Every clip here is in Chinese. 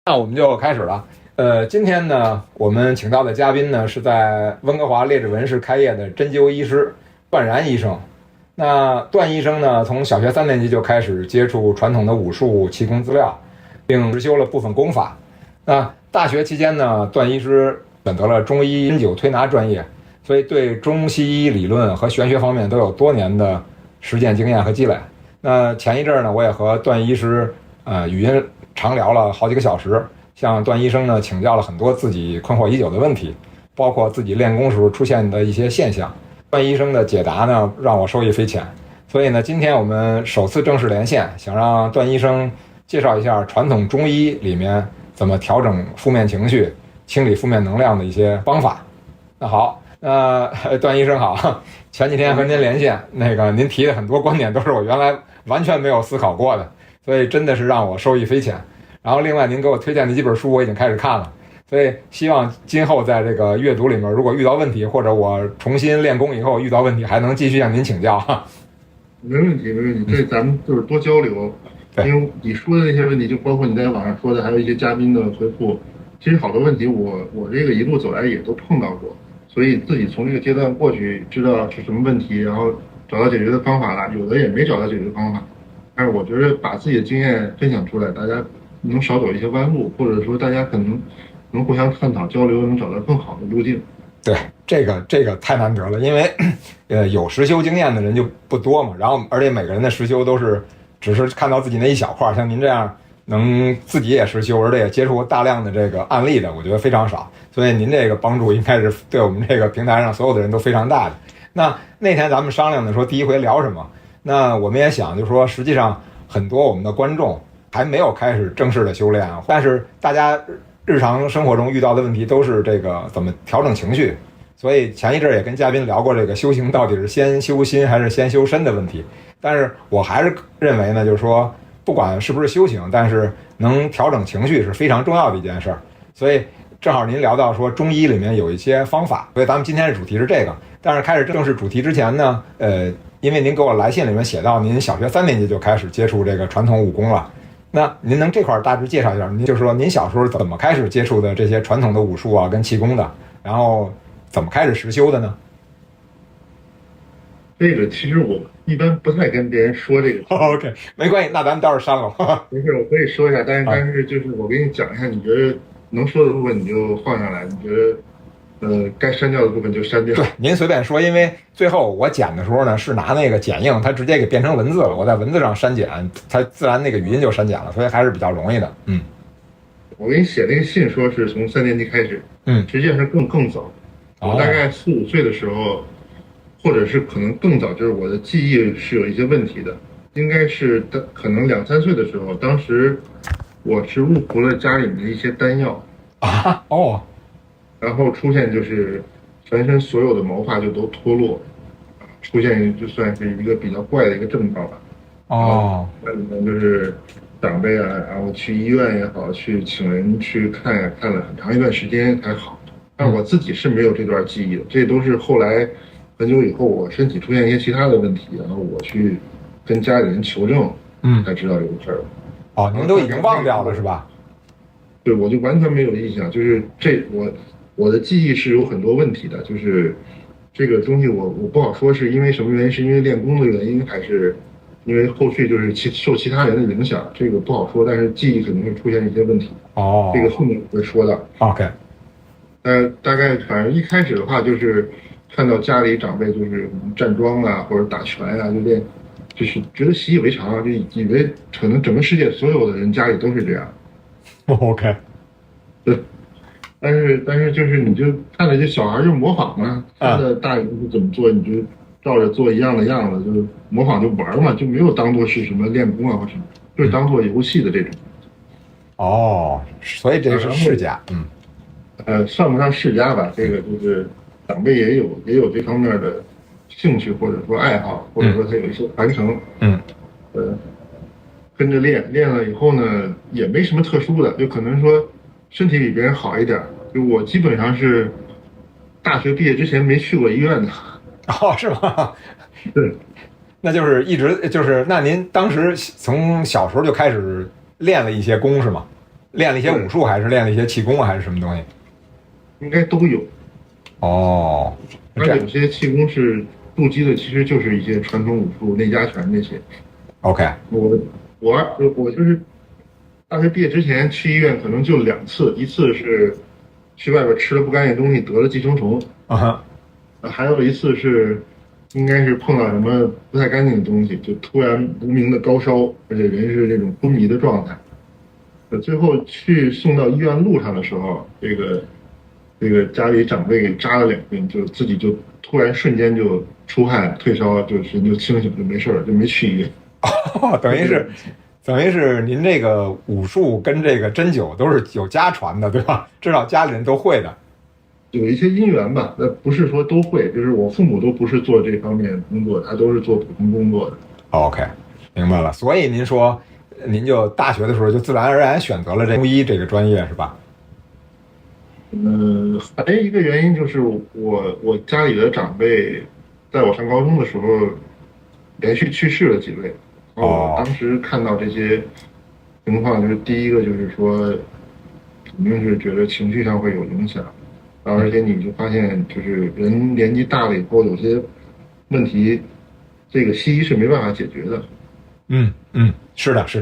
那我们就开始了。今天呢，我们请到的嘉宾呢是在温哥华列治文市开业的针灸医师段然医生。那段医生呢，从小学3年级就开始接触传统的武术、气功资料，并实修了部分功法。那大学期间呢，段医师选择了中医针灸推拿专业，所以对中西医理论和玄学方面都有多年的实践经验和积累。那前一阵呢，我也和段医师语音长聊了好几个小时，向段医生呢请教了很多自己困惑已久的问题，包括自己练功时候出现的一些现象。段医生的解答呢让我受益匪浅，所以呢，今天我们首次正式连线，想让段医生介绍一下传统中医里面怎么调整负面情绪、清理负面能量的一些方法。那好，段医生好，前几天和您连线，您提的很多观点都是我原来完全没有思考过的，所以真的是让我受益匪浅。然后另外您给我推荐的几本书我已经开始看了，所以希望今后在这个阅读里面，如果遇到问题，或者我重新练功以后遇到问题，还能继续向您请教。没问题，没问题，这咱们就是多交流。因为你说的那些问题，就包括你在网上说的，还有一些嘉宾的回复，其实好多问题我这个一路走来也都碰到过，所以自己从这个阶段过去，知道是什么问题，然后找到解决的方法了，有的也没找到解决方法。但是我觉得把自己的经验分享出来，大家能少走一些弯路，或者说大家可能能互相探讨交流，能找到更好的路径。对，这个太难得了，因为有实修经验的人就不多嘛，然后而且每个人的实修都是只是看到自己那一小块，像您这样能自己也实修，而且也接触过大量的这个案例的，我觉得非常少，所以您这个帮助应该是对我们这个平台上所有的人都非常大的。那天咱们商量的说第一回聊什么，那我们也想就是说，实际上很多我们的观众还没有开始正式的修炼，但是大家日常生活中遇到的问题都是这个怎么调整情绪，所以前一阵也跟嘉宾聊过这个修行到底是先修心还是先修身的问题。但是我还是认为呢，就是说不管是不是修行，但是能调整情绪是非常重要的一件事儿。所以正好您聊到说中医里面有一些方法，所以咱们今天的主题是这个。但是开始正式主题之前呢，因为您给我来信里面写到您小学3年级就开始接触这个传统武功了，那您能这块大致介绍一下，您就是说您小时候怎么开始接触的这些传统的武术啊跟气功的，然后怎么开始实修的呢？这个其实我一般不太跟别人说这个。OK， 没关系，那咱们待会儿删了。没事，我可以说一下，但是就是我给你讲一下，你觉得能说的部分你就放上来，你觉得该删掉的部分就删掉。对，您随便说，因为最后我剪的时候呢是拿那个剪映，它直接给变成文字了，我在文字上删减，它自然那个语音就删减了，所以还是比较容易的。我给你写那个信说是从3年级开始，实际上是更早。我大概4、5岁的时候，或者是可能更早，就是我的记忆是有一些问题的，应该是可能2、3岁的时候，当时我是误服了家里面的一些丹药然后出现就是全身所有的毛发就都脱落，出现就算是一个比较怪的一个症状吧。那里面就是长辈啊，然后去医院也好，去请人去看呀，看了很长一段时间才好。但我自己是没有这段记忆的，这都是后来很久以后我身体出现一些其他的问题，然后我去跟家里人求证，才知道这个事儿。您都已经忘掉了是吧？对，我就完全没有印象，就是我的记忆是有很多问题的，就是这个东西我不好说是因为什么原因，是因为练功的原因，还是因为后续就是受其他人的影响，这个不好说，但是记忆肯定会出现一些问题。这个后面我会说的。OK。大概反正一开始的话就是看到家里长辈就是站桩啊或者打拳啊就练，就是觉得习以为常，就以为可能整个世界所有的人家里都是这样。OK。对。但是就是你就看着这小孩就模仿嘛，看着大人是怎么做你就照着做一样的样子，就模仿就玩嘛，就没有当做是什么练功啊或什么，就是当做游戏的这种。所以这是世家。算不上世家吧，这个就是长辈也有这方面的兴趣或者说爱好，或者说他有一些传承。跟着练了以后呢，也没什么特殊的，就可能说身体比别人好一点。就我基本上是大学毕业之前没去过医院的。是吗？对。那就是一直就是，那您当时从小时候就开始练了一些功是吗？练了一些武术，还是练了一些气功，还是什么东西？应该都有。哦，而且有些气功是筑基的，其实就是一些传统武术、内家拳这些。OK，我就是大学毕业之前去医院可能就2次，一次是去外边吃了不干净东西得了寄生虫，还有一次是应该是碰到什么不太干净的东西，就突然无名的高烧，而且人是这种昏迷的状态。最后去送到医院路上的时候，这个家里长辈给扎了2针，就自己就突然瞬间就出汗退烧，就人就清醒就没事了，就没去医院。等于是您这个武术跟这个针灸都是有家传的，对吧？至少家里人都会的。有一些因缘吧，那不是说都会，就是我父母都不是做这方面工作，他都是做普通工作的。OK， 明白了。所以您说，您就大学的时候就自然而然选择了这中医这个专业，是吧？还有一个原因就是我家里的长辈，在我上高中的时候连续去世了几位，然后我当时看到这些情况，就是第一个就是说，肯定是觉得情绪上会有影响，而且你就发现就是人年纪大了以后有些问题，这个西医是没办法解决的。是的，是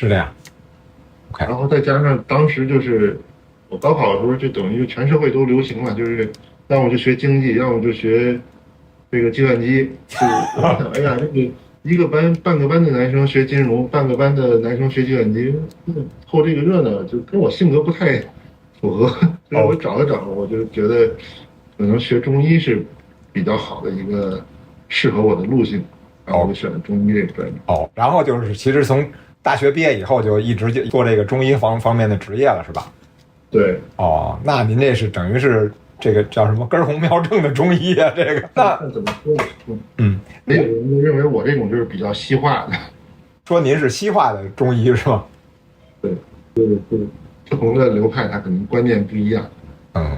这样。OK， 然后再加上当时就是我高考的时候，就等于全社会都流行了，就是要么就学经济，要么就学这个计算机。就我想，哎呀，这个一个班半个班的男生学金融，半个班的男生学计算机，凑这个热闹，就跟我性格不太符合。所以我找了找，我就觉得可能学中医是比较好的一个适合我的路径，然后我就选了中医这个专业。然后就是其实从大学毕业以后就一直就做这个中医方面的职业了，是吧？对。那您这是等于是这个叫什么根红苗正的中医啊？这个那怎么说呢？那有人就认为我这种就是比较西化的，说您是西化的中医是吧？对，就是不同的流派，它可能观念不一样。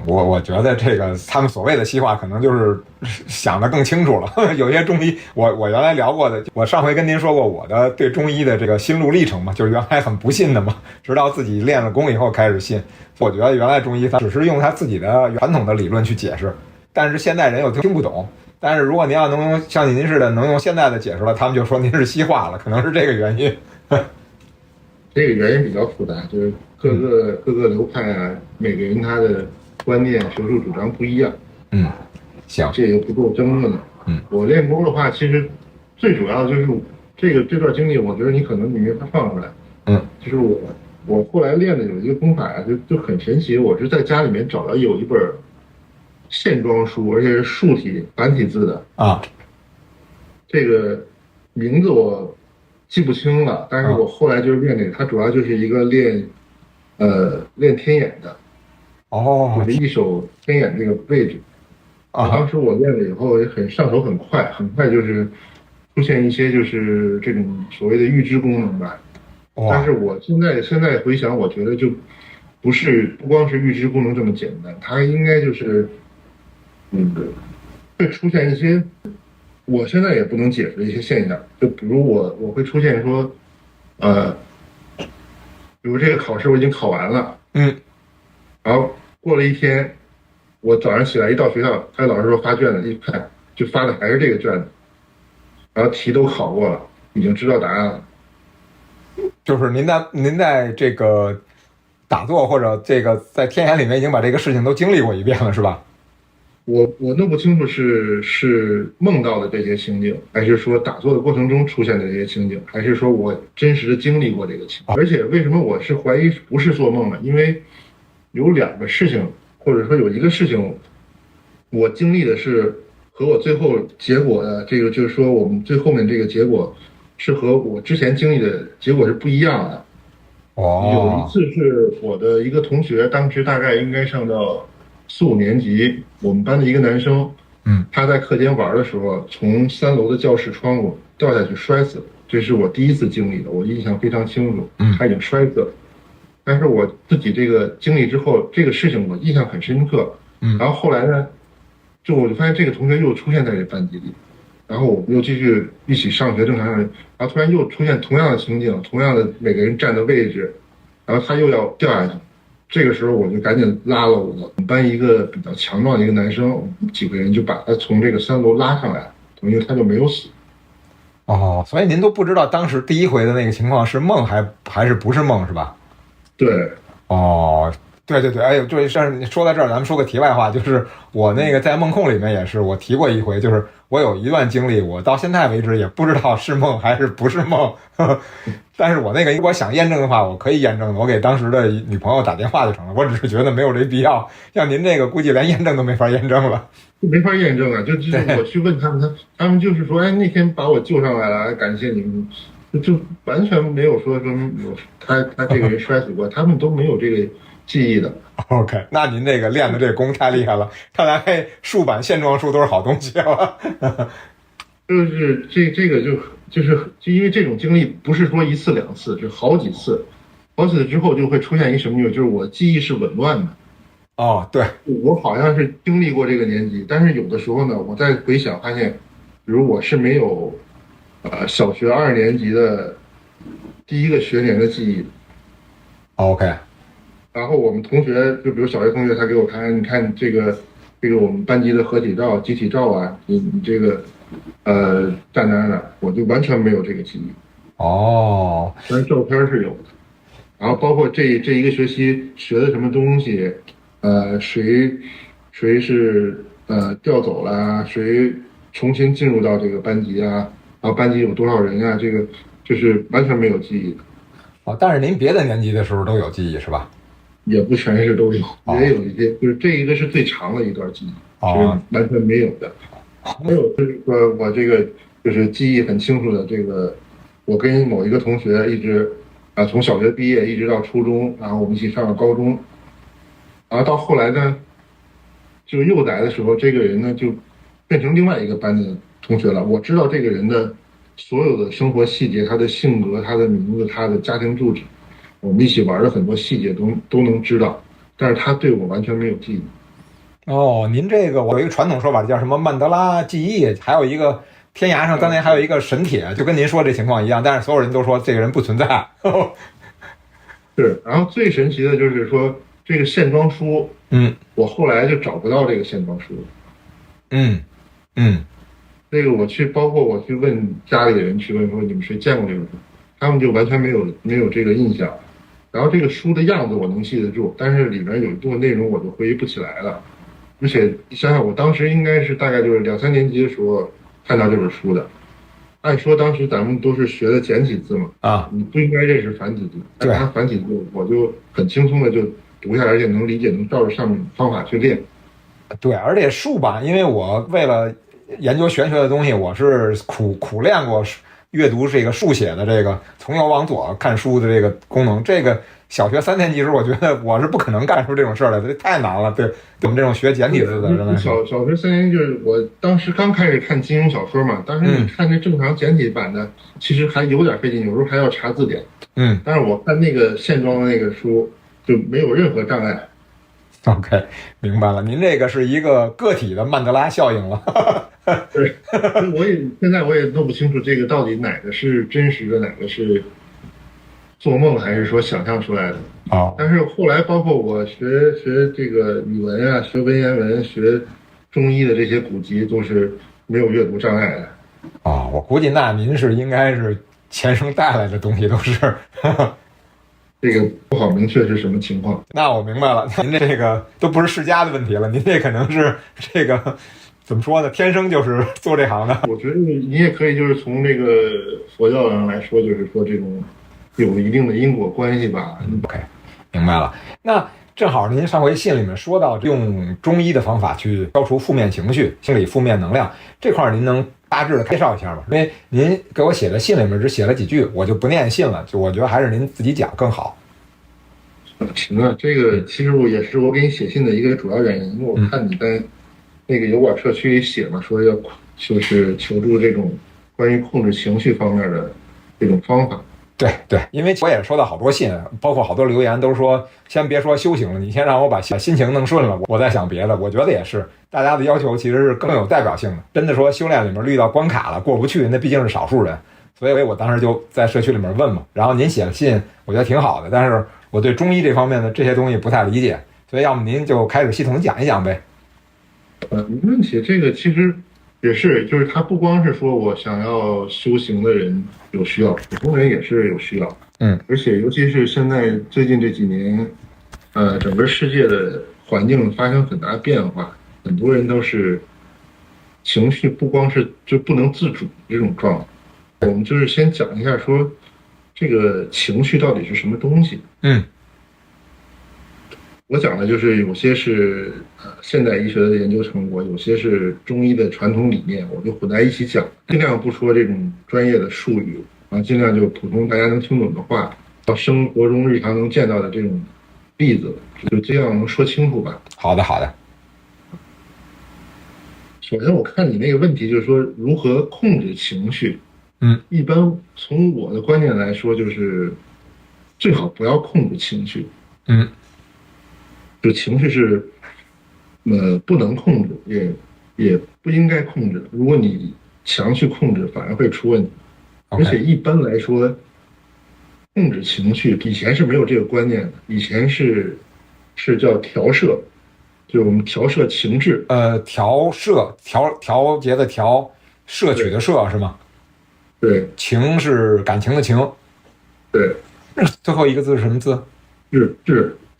我觉得这个他们所谓的西化，可能就是想得更清楚了。有些中医，我原来聊过的，我上回跟您说过我的对中医的这个心路历程嘛，就是原来很不信的嘛，直到自己练了功以后开始信。我觉得原来中医它只是用它自己的传统的理论去解释，但是现代人又听不懂。但是如果您要能用像您似的能用现代的解释了，他们就说您是西化了，可能是这个原因。这个原因比较复杂，就是各个流派啊，每个人他的观念、学术主张不一样。行，这也不做争论了。我练功的话，其实最主要就是这段经历，我觉得你可能你没法放出来。就是我后来练的有一个功法呀，就很神奇。我是在家里面找到有一本线装书，而且是竖体繁体字的这个名字我记不清了，但是我后来就是练这个，它主要就是一个练天眼的。就是一手天眼这个位置。当时我练了以后也很上手，很快就是出现一些就是这种所谓的预知功能吧。但是我现在回想，我觉得就不光是预知功能这么简单，它应该就是会出现一些我现在也不能解释的一些现象。就比如我会出现说比如这个考试我已经考完了，然后过了一天，我早上起来一到学校，老师说发卷子，一看就发的还是这个卷子，然后题都考过了，已经知道答案了。就是您在这个打坐或者这个在天眼里面已经把这个事情都经历过一遍了，是吧？我弄不清楚是梦到的这些情景，还是说打坐的过程中出现的这些情景，还是说我真实的经历过这个情景。而且为什么我是怀疑不是做梦呢？因为有2个事情，或者说有一个事情，我经历的是和我最后结果的这个，就是说我们最后面这个结果是和我之前经历的结果是不一样的。有一次是我的一个同学，当时大概应该上到4、5年级，我们班的一个男生，他在课间玩的时候，从3楼的教室窗户掉下去摔死了。这是我第一次经历的，我印象非常清楚。他已经摔死了。但是我自己这个经历之后，这个事情我印象很深刻。然后后来呢，我就发现这个同学又出现在这班级里，然后我们又继续一起上学正常上学，然后突然又出现同样的情景，同样的每个人站的位置，然后他又要掉下去，这个时候我就赶紧拉了我们班一个比较强壮的一个男生，我们几个人就把他从这个3楼拉上来，等于他就没有死。哦，所以您都不知道当时第一回的那个情况是梦还是不是梦是吧？对。哦，对对对，哎呦，这事儿说到这儿，咱们说个题外话，就是我那个在梦控里面也是，我提过一回，就是我有一段经历，我到现在为止也不知道是梦还是不是梦，但是我那个如果想验证的话，我可以验证的，我给当时的女朋友打电话就成了，我只是觉得没有这必要，像您这个估计连验证都没法验证了。没法验证啊，就是我去问他们，他们就是说，哎，那天把我救上来了，感谢你们，就完全没有说他这个人摔死过，他们都没有这个记忆的。OK， 那您这个练的这功太厉害了，看来竖版线装书都是好东西啊。就是这个就是因为这种经历不是说1次2次，是好几次，好几次之后就会出现一什么就是我记忆是紊乱的。哦，对，我好像是经历过这个年纪，但是有的时候呢，我再回想发现，比如我是没有，小学2年级的第1个学年的记忆。OK。然后我们同学，就比如小学同学，他给我看，你看这个我们班级的合体照、集体照啊，你这个，站在那，我就完全没有这个记忆。哦，但是照片是有的。然后包括这1个学期学的什么东西。谁是调走了，谁重新进入到这个班级啊？然后班级有多少人啊？这个就是完全没有记忆的。哦，但是您别的年级的时候都有记忆是吧？也不全是都有，也有一些，就是这一个是最长的一段记忆，是完全没有的。没有，就是说我这个就是记忆很清楚的，这个我跟某一个同学一直从小学毕业一直到初中，然后我们一起上了高中。然后到后来呢，就又来的时候，这个人呢就变成另外一个班的同学了。我知道这个人的所有的生活细节，他的性格、他的名字、他的家庭住址，我们一起玩的很多细节都能知道，但是他对我完全没有记忆。哦，您这个我有一个传统说法叫什么曼德拉记忆，还有一个天涯上当年还有一个神帖，就跟您说这情况一样，但是所有人都说这个人不存在。是，然后最神奇的就是说。这个线装书，我后来就找不到这个线装书了。这个包括我去问家里人，去问说你们谁见过这个书，他们就完全没有这个印象。然后这个书的样子我能记得住，但是里面有一部分内容我就回忆不起来了。而且你想想，我当时应该是大概就是2、3年级的时候看到这本书的。按说当时咱们都是学的简体字嘛，你不应该认识繁体字，但它繁体字我就很轻松的就读下来，而且能理解，能照着上面方法去练。对，而且竖版，因为我为了研究玄学的东西，我是苦练过阅读这个竖写的这个从右往左看书的这个功能。这个小学3年级时候，我觉得我是不可能干出这种事儿来，这太难了。对我们这种学简体字的人，小学3年级就是我当时刚开始看金庸小说嘛，当时你看这正常简体版的，其实还有点费劲，有时候还要查字典。但是我看那个线装的那个书。就没有任何障碍。OK， 明白了，您这个是一个个体的曼德拉效应了。对，现在我也弄不清楚这个到底哪个是真实的，哪个是做梦还是说想象出来的。但是后来包括我学这个语文啊，学文言文，学中医的这些古籍，都是没有阅读障碍的。我估计那您是应该是前生带来的东西都是。这个不好明确是什么情况。那我明白了，您这个都不是世家的问题了，您这可能是这个怎么说呢？天生就是做这行的。我觉得你也可以就是从这个佛教上来说，就是说这种有一定的因果关系吧。OK， 明白了。那正好您上回信里面说到用中医的方法去消除负面情绪、清理负面能量这块，您能大致的介绍一下吗？因为您给我写的信里面只写了几句，我就不念信了，就我觉得还是您自己讲更好。行啊，这个其实也是我给你写信的一个主要原因，因为我看你在那个油管社区里写嘛，说要就是求助这种关于控制情绪方面的这种方法。对对，因为我也收到好多信，包括好多留言都说，先别说修行了，你先让我把心情弄顺了，我再想别的。我觉得也是，大家的要求其实是更有代表性的。真的说修炼里面遇到关卡了，过不去，那毕竟是少数人。所以我当时就在社区里面问嘛，然后您写的信我觉得挺好的，但是我对中医这方面的这些东西不太理解，所以要么您就开始系统讲一讲呗。没问题。这个其实也是，就是他不光是说我想要修行的人有需要，普通人也是有需要。而且尤其是现在最近这几年，整个世界的环境发生很大变化，很多人都是情绪不光是就不能自主这种状态。我们就是先讲一下说，这个情绪到底是什么东西。我讲的就是有些是现代医学的研究成果，有些是中医的传统理念，我就混在一起讲，尽量不说这种专业的术语啊，尽量就普通大家能听懂的话，到生活中日常能见到的这种例子，就这样能说清楚吧。好的，好的。首先，我看你那个问题就是说如何控制情绪。一般从我的观点来说，就是最好不要控制情绪。就情绪是，不能控制，也不应该控制。如果你强去控制，反而会出问题。而且一般来说，控制情绪以前是没有这个观念的，以前是叫调摄，就是我们调摄情志。调节的调，摄取的摄是吗？对。情是感情的情。对。最后一个字是什么字？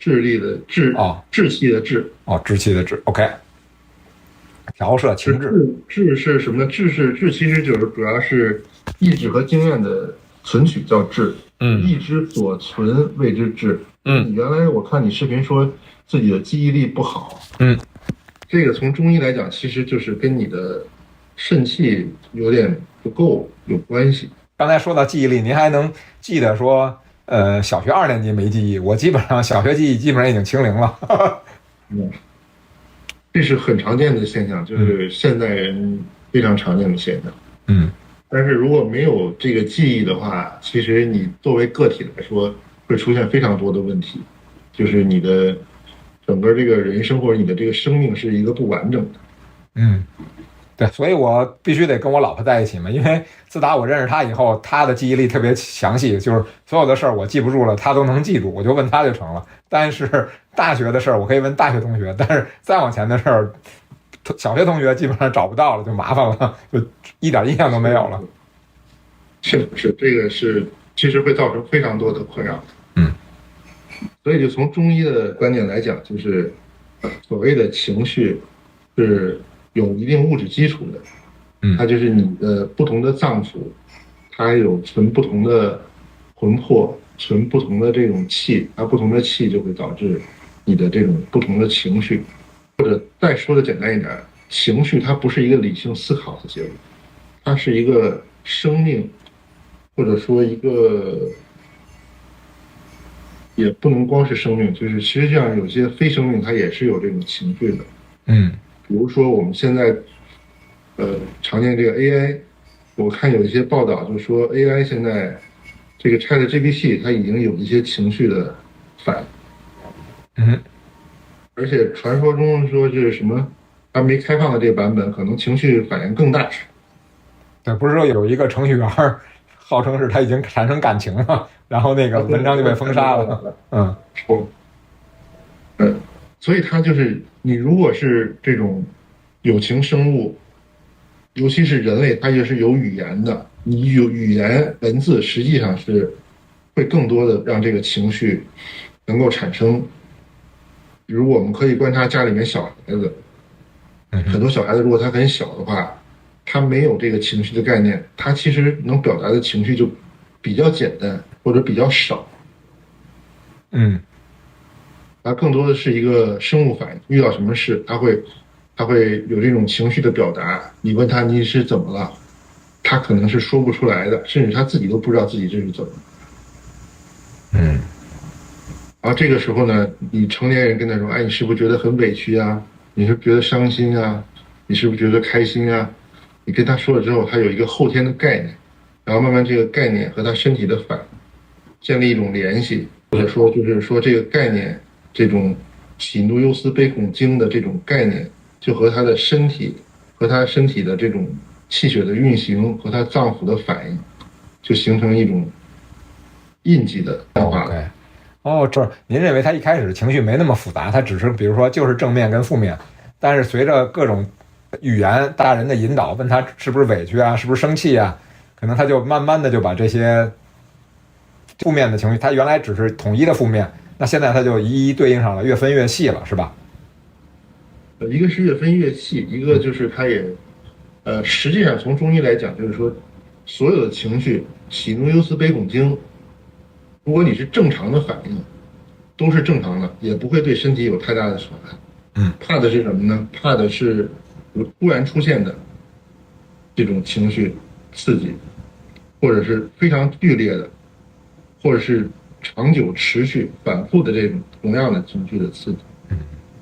智力的智。志气的志。志气的志。OK。调摄情志。志是什么呢？志其实就是主要是意志和经验的存取叫志。意之所存谓之志。你原来我看你视频说自己的记忆力不好。这个从中医来讲，其实就是跟你的肾气有点不够有关系。刚才说到记忆力，您还能记得说，小学2年级没记忆，我基本上小学记忆基本上已经清零了。这是很常见的现象，就是现代人非常常见的现象。但是如果没有这个记忆的话，其实你作为个体来说，会出现非常多的问题，就是你的整个这个人生或者你的这个生命是一个不完整的。对，所以我必须得跟我老婆在一起嘛，因为自打我认识她以后，她的记忆力特别详细，就是所有的事儿我记不住了，她都能记住，我就问她就成了。但是大学的事儿我可以问大学同学，但是再往前的事儿，小学同学基本上找不到了，就麻烦了，就一点印象都没有了。是这个是其实会造成非常多的困扰。所以就从中医的观点来讲，就是所谓的情绪是有一定物质基础的。它就是你的不同的脏腑，它有存不同的魂魄，存不同的这种气，它不同的气就会导致你的这种不同的情绪。或者再说的简单一点，情绪它不是一个理性思考的结果，它是一个生命，或者说一个也不能光是生命，就是实际上有些非生命它也是有这种情绪的。比如说我们现在常见这个 AI， 我看有一些报道就说 AI 现在这个 ChatGPT 它已经有一些情绪的反应。而且传说中说是什么还没开放的这个版本可能情绪反应更大。对，不是说有一个程序员号称是他已经产生感情了，然后那个文章就被封杀了。所以它就是你如果是这种有情生物，尤其是人类，它也是有语言的，你有语言文字实际上是会更多的让这个情绪能够产生。比如我们可以观察家里面小孩子，很多小孩子如果他很小的话，他没有这个情绪的概念，他其实能表达的情绪就比较简单或者比较少。他更多的是一个生物反应，遇到什么事他会有这种情绪的表达。你问他你是怎么了，他可能是说不出来的，甚至他自己都不知道自己这是怎么了。然后这个时候呢，你成年人跟他说，哎，你是不是觉得很委屈啊？你是不是觉得伤心啊？你是不是觉得开心啊？你跟他说了之后，他有一个后天的概念，然后慢慢这个概念和他身体的反应建立一种联系，或者说就是说这个概念，这种喜怒忧思悲恐惊的这种概念，就和他的身体的这种气血的运行和他脏腑的反应，就形成一种印记的变化了。哦，这您认为他一开始情绪没那么复杂，他只是比如说就是正面跟负面，但是随着各种语言大人的引导，问他是不是委屈啊，是不是生气啊，可能他就慢慢的就把这些负面的情绪，他原来只是统一的负面，那现在他就一一对应上了，越分越细了，是吧？一个是越分越细，一个就是它也，实际上从中医来讲，就是说，所有的情绪，喜怒忧思悲恐惊，如果你是正常的反应，都是正常的，也不会对身体有太大的损害。怕的是什么呢？怕的是有突然出现的这种情绪刺激，或者是非常剧烈的，或者是长久持续反复的这种同样的情绪的刺激。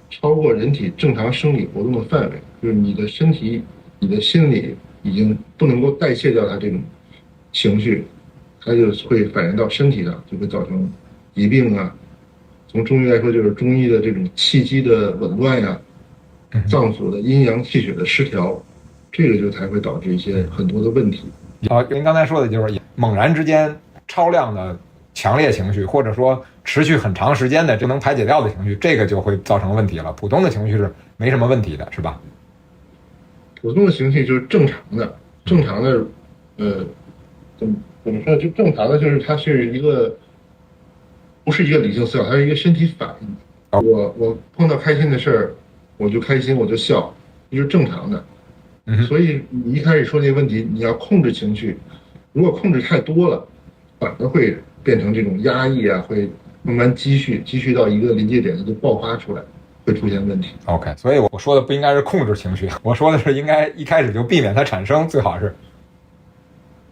超过人体正常生理活动的范围，就是你的身体、你的心理已经不能够代谢掉它这种情绪，它就会反映到身体上，就会造成疾病啊。从中医来说，就是中医的这种气机的紊乱呀、脏腑的阴阳气血的失调，这个就才会导致一些很多的问题。您刚才说的就是猛然之间超量的强烈情绪，或者说持续很长时间的就能排解掉的情绪，这个就会造成问题了。普通的情绪是没什么问题的，是吧？普通的情绪就是正常的，正常的，怎么说？就正常的，就是它是一个，不是一个理性思考，它是一个身体反应。我碰到开心的事儿，我就开心，我就笑，这是正常的。所以你一开始说那个问题，你要控制情绪，如果控制太多了，反而会变成这种压抑啊，会慢慢积蓄到一个临界点，它就爆发出来，会出现问题。OK， 所以我说的不应该是控制情绪，我说的是应该一开始就避免它产生，最好是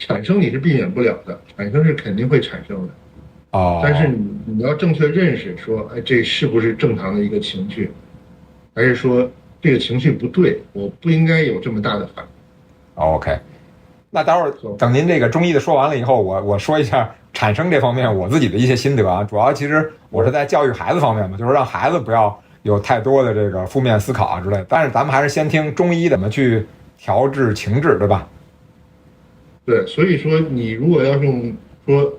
产生你是避免不了的，产生是肯定会产生的。但是你要正确认识说，哎，这是不是正常的一个情绪，还是说这个情绪不对，我不应该有这么大的反应。OK， 那待会儿等您这个中医的说完了以后，我说一下产生这方面我自己的一些心得啊。主要其实我是在教育孩子方面嘛，就是让孩子不要有太多的这个负面思考啊之类的。但是咱们还是先听中医怎么去调治情志，对吧？对，所以说你如果要用说，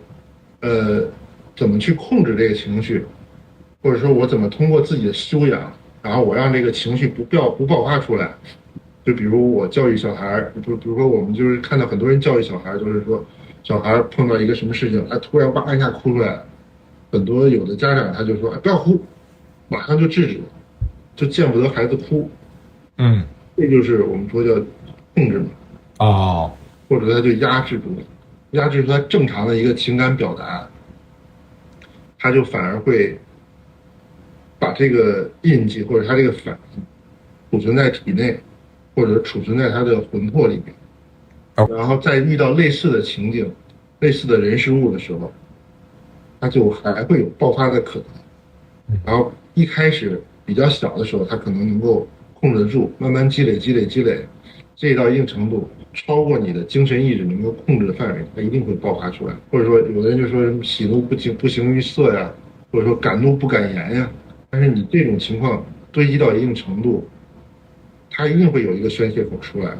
怎么去控制这个情绪，或者说我怎么通过自己的修养，然后我让这个情绪不爆发出来。就比如我教育小孩，比如说我们就是看到很多人教育小孩，就是说小孩碰到一个什么事情，他突然哇一下哭出来了，很多有的家长他就说，哎，不要哭，马上就制止，就见不得孩子哭。这就是我们说叫控制嘛。或者他就压制住他正常的一个情感表达，他就反而会把这个印记或者他这个反应储存在体内，或者储存在他的魂魄里面，然后在遇到类似的情境、类似的人事物的时候，他就还会有爆发的可能。然后一开始比较小的时候，他可能能够控制得住，慢慢积累，积累到一定程度，超过你的精神意志能够控制的范围，它一定会爆发出来。或者说，有的人就说什么喜怒不形于色呀，或者说敢怒不敢言呀。但是你这种情况堆积到一定程度，它一定会有一个宣泄口出来，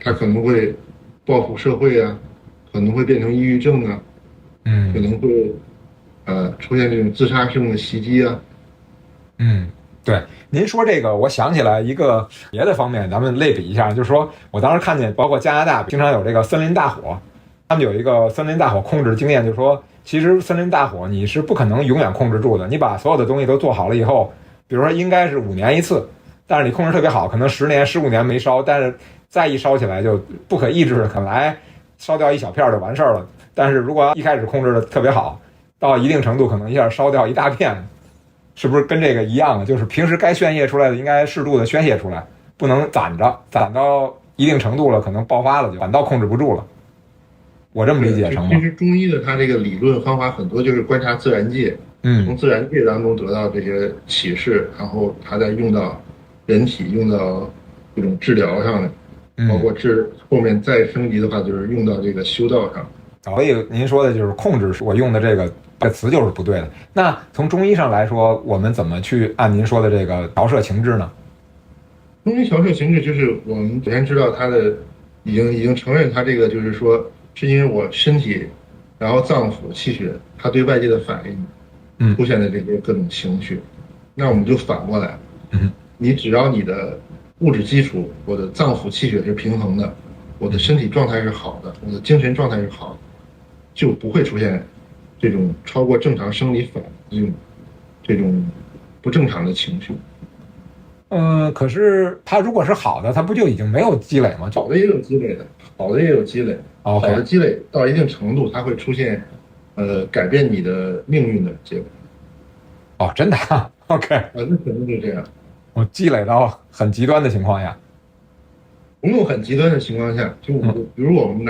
它可能会报复社会啊，可能会变成抑郁症啊，可能会出现这种自杀性的袭击啊。对，您说这个，我想起来一个别的方面，咱们类比一下，就是说我当时看见，包括加拿大经常有这个森林大火，他们有一个森林大火控制的经验，就是说，其实森林大火你是不可能永远控制住的，你把所有的东西都做好了以后，比如说应该是5年一次，但是你控制特别好，可能10年、15年没烧，但是再一烧起来就不可抑制的，可能来烧掉一小片就完事儿了。但是如果一开始控制的特别好，到一定程度，可能一下烧掉一大片。是不是跟这个一样啊？就是平时该宣泄出来的应该适度的宣泄出来，不能攒着，攒到一定程度了可能爆发了，就反倒控制不住了。我这么理解成吗？其实中医的它这个理论方法很多就是观察自然界，从自然界当中得到这些启示，然后它再用到人体，用到这种治疗上的，包括后面再升级的话，就是用到这个修道上。所以您说的就是控制，我用的这个词就是不对的。那从中医上来说，我们怎么去按您说的这个调摄情志呢？中医调摄情志就是我们首先知道它的已经承认它这个就是说是因为我身体，然后脏腑气血它对外界的反应，出现的这些各种情绪。那我们就反过来，你只要你的物质基础，我的脏腑气血是平衡的，我的身体状态是好的，我的精神状态是好的，就不会出现这种超过正常生理反应这种不正常的情绪。可是他如果是好的，他不就已经没有积累吗？好的也有积累的，好的也有积累，好的积累到一定程度，它会出现改变你的命运的结果。哦，真的啊 ？OK，那肯定是这样。我积累到很极端的情况下，不用很极端的情况下，就比如我们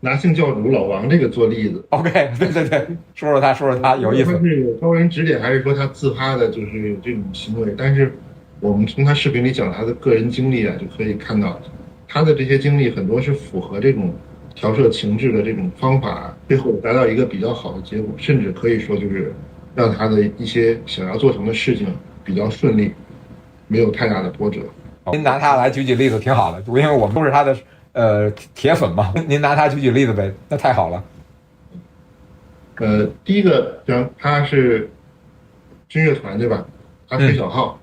拿性教主老王这个做例子。OK， 对，说说他有意思。他是有高人指点，还是说他自发的，就是有这种行为？但是我们从他视频里讲他的个人经历啊，就可以看到，他的这些经历很多是符合这种调摄情志的这种方法，最后达到一个比较好的结果，甚至可以说就是让他的一些想要做成的事情比较顺利，没有太大的波折。您拿他来举例子挺好的，因为我们都是他的铁粉嘛。您拿他举例子呗，那太好了。第一个，他是军乐团对吧？他吹小号，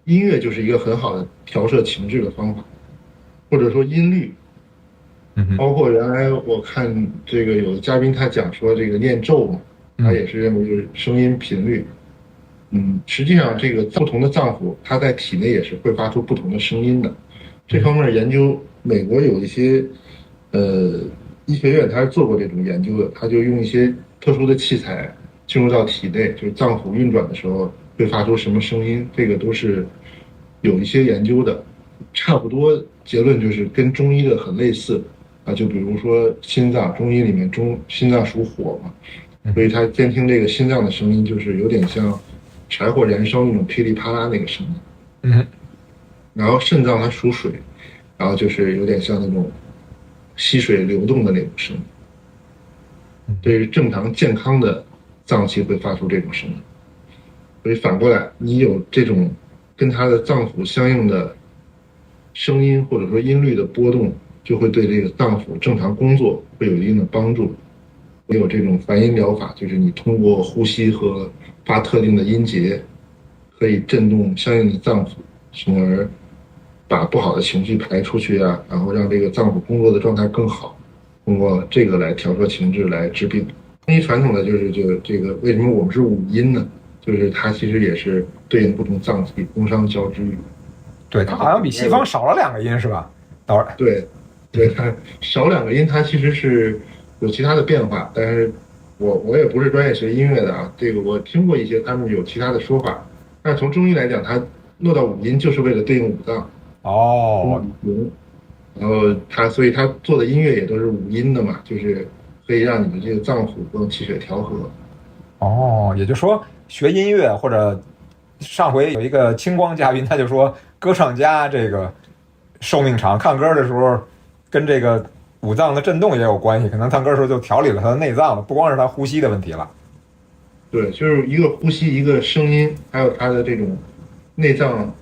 音乐就是一个很好的调摄情志的方法，或者说音律。包括原来我看这个有的嘉宾他讲说这个念咒嘛，他也是认为就是声音频率。实际上这个不同的脏腑，它在体内也是会发出不同的声音的。这方面研究，美国有一些医学院他是做过这种研究的，他就用一些特殊的器材进入到体内，就是脏腑运转的时候会发出什么声音，这个都是有一些研究的。差不多结论就是跟中医的很类似啊，就比如说心脏，中医里面心脏属火嘛，所以他监听这个心脏的声音，就是有点像柴火燃烧那种噼里啪啦那个声音。然后肾脏它属水，然后就是有点像那种溪水流动的那种声音。对于正常健康的脏器会发出这种声音。所以反过来，你有这种跟它的脏腑相应的声音或者说音律的波动，就会对这个脏腑正常工作会有一定的帮助。也有这种梵音疗法，就是你通过呼吸和发特定的音节，可以震动相应的脏腑，从而把不好的情绪排出去啊，然后让这个脏腑工作的状态更好，通过这个来调摄情志来治病。中医传统的就是这个为什么我们是五音呢？就是它其实也是对应不同脏器，工商交织语。对，它好像比西方少了2个音是吧？对，它少2个音，它其实是有其他的变化，但是我也不是专业学音乐的啊，这个我听过一些他们有其他的说法，但是从中医来讲，它落到5音就是为了对应五脏。然后所以他做的音乐也都是5音的嘛，就是可以让你的这个脏腑跟气血调和。也就是说学音乐，或者上回有一个清光嘉宾，他就说歌唱家这个寿命长，唱歌的时候跟这个五脏的震动也有关系，可能唱歌的时候就调理了他的内脏了，不光是他呼吸的问题了。对，就是一个呼吸，一个声音，还有他的这种内脏，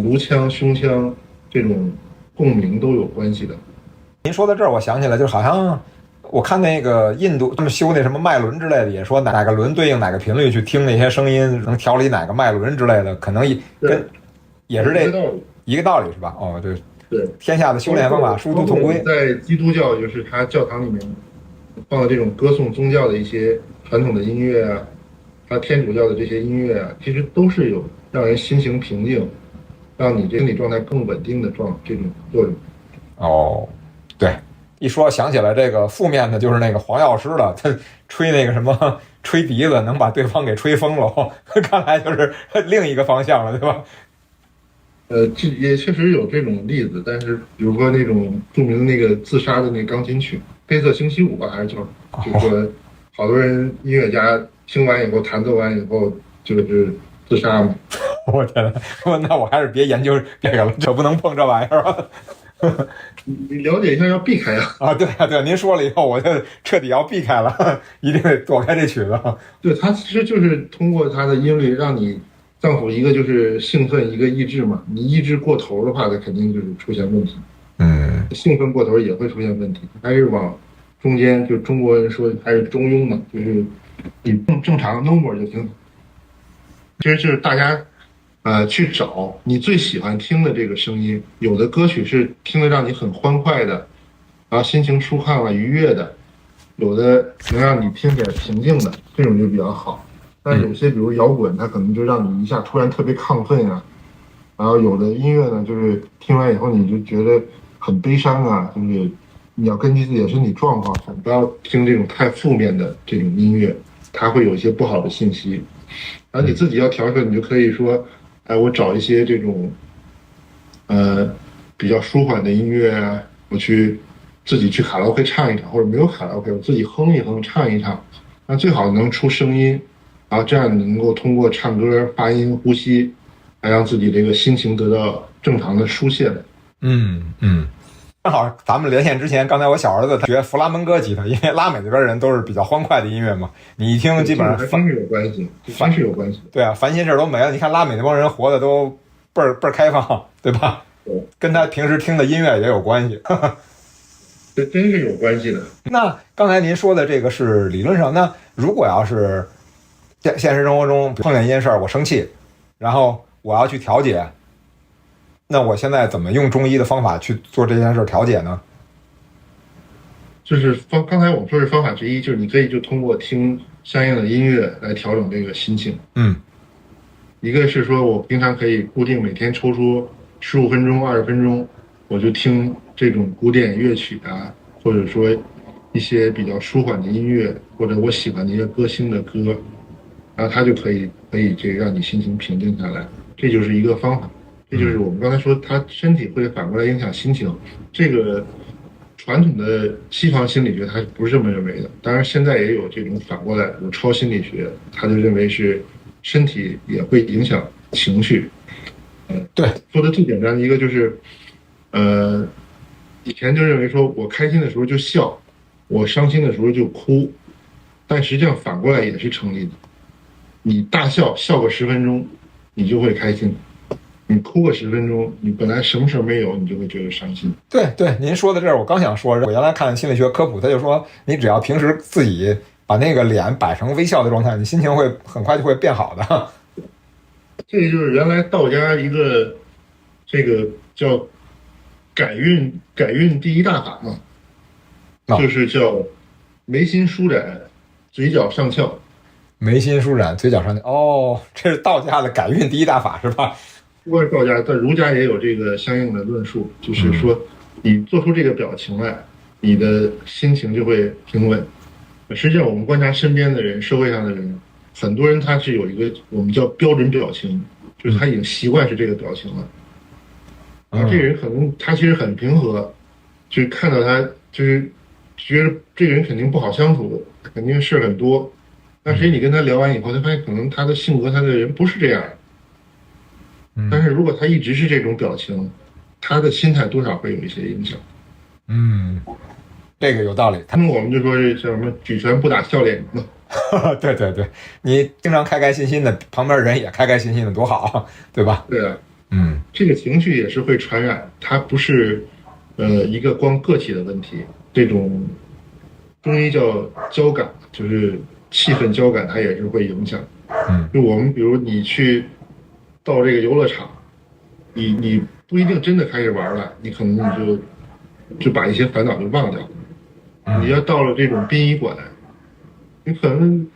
颅腔、胸腔这种共鸣都有关系的。您说到这儿，我想起来，就好像我看那个印度他们修那什么脉轮之类的，也说哪个轮对应哪个频率去听那些声音，能调理哪个脉轮之类的，可能也是一个道理是吧？对，天下的修炼方法殊途同归。在基督教，就是他教堂里面放的这种歌颂宗教的一些传统的音乐啊，他天主教的这些音乐啊，其实都是有让人心情平静，让你心理状态更稳定的这种作用。对，一说想起来这个负面的就是那个黄药师了，他吹那个什么吹笛子能把对方给吹疯了，看来就是另一个方向了，对吧？这也确实有这种例子，但是比如说那种著名的那个自杀的那个钢琴曲《黑色星期五》吧，还是叫，就说好多人音乐家听完以后弹奏完以后就是自杀嘛。我天哪，那我还是别研究这个了，这不能碰这玩意儿啊。你了解一下要避开啊！对，您说了以后，我就彻底要避开了，一定得躲开这曲子。对，它其实就是通过它的音律让你脏腑一个就是兴奋，一个抑制嘛。你抑制过头的话，它肯定就是出现问题。兴奋过头也会出现问题，还是往中间，就中国人说还是中庸嘛，就是你正常 normal 就挺好。其实就是大家去找你最喜欢听的这个声音，有的歌曲是听得让你很欢快的，然后心情舒畅了、愉悦的，有的能让你听起来平静的，这种就比较好。但有些比如摇滚，它可能就让你一下突然特别亢奋啊，然后有的音乐呢，就是听完以后你就觉得很悲伤啊，就是你要根据自己的身体状况，不要听这种太负面的这种音乐，它会有一些不好的信息。然后你自己要调整，你就可以说，哎，我找一些这种比较舒缓的音乐啊，我去自己去卡拉 OK 唱一唱，或者没有卡拉 OK，我自己哼一哼，唱一唱，那最好能出声音，然后这样能够通过唱歌、发音、呼吸，来让自己这个心情得到正常的疏泄。正好咱们连线之前，刚才我小儿子他学弗拉门戈吉他，因为拉美这边人都是比较欢快的音乐嘛，你一听基本上还真是有关系，真是有关系。对啊，烦心事都没了。你看拉美那帮人活的都倍儿开放，对吧？跟他平时听的音乐也有关系。这真是有关系的。那刚才您说的这个是理论上，那如果要是现实生活中碰见一件事儿，我生气，然后我要去调解，那我现在怎么用中医的方法去做这件事调解呢？就是刚才我们说是方法之一，就是你可以就通过听相应的音乐来调整这个心情。一个是说我平常可以固定每天抽出15分钟、20分钟，我就听这种古典乐曲啊，或者说一些比较舒缓的音乐，或者我喜欢的一些歌星的歌，然后它就可以这个让你心情平静下来，这就是一个方法。这就是我们刚才说，他身体会反过来影响心情。这个传统的西方心理学它不是这么认为的，当然现在也有这种反过来有超心理学，他就认为是身体也会影响情绪。对，说的最简单的一个就是，以前就认为说我开心的时候就笑，我伤心的时候就哭，但实际上反过来也是成立的。你大笑个10分钟，你就会开心。你哭个10分钟，你本来什么事没有，你就会觉得伤心。对，您说的这儿，我刚想说，我原来看心理学科普，他就说，你只要平时自己把那个脸摆成微笑的状态，你心情会很快就会变好的。这个就是原来道家一个这个叫改运第一大法嘛，就是叫眉心舒展，嘴角上翘。眉心舒展，嘴角上翘。哦，这是道家的改运第一大法是吧？不过道家，但儒家也有这个相应的论述，就是说，你做出这个表情来，你的心情就会平稳。实际上，我们观察身边的人，社会上的人，很多人他是有一个我们叫标准表情，就是他已经习惯是这个表情了。这个人可能他其实很平和，就是看到他就是觉得这个人肯定不好相处，肯定事很多。但是你跟他聊完以后，他发现可能他的性格，他的人不是这样。但是如果他一直是这种表情，他的心态多少会有一些影响。这个有道理。那么我们就说是叫什么举拳不打笑脸嘛。对，你经常开心的，旁边人也开心的，多好，对吧？对啊，这个情绪也是会传染，它不是一个光个体的问题。这种中医叫交感，就是气氛交感，它也是会影响。就我们比如你去到这个游乐场，你不一定真的开始玩了，你可能你就把一些烦恼就忘掉了。你要到了这种殡仪馆，你可能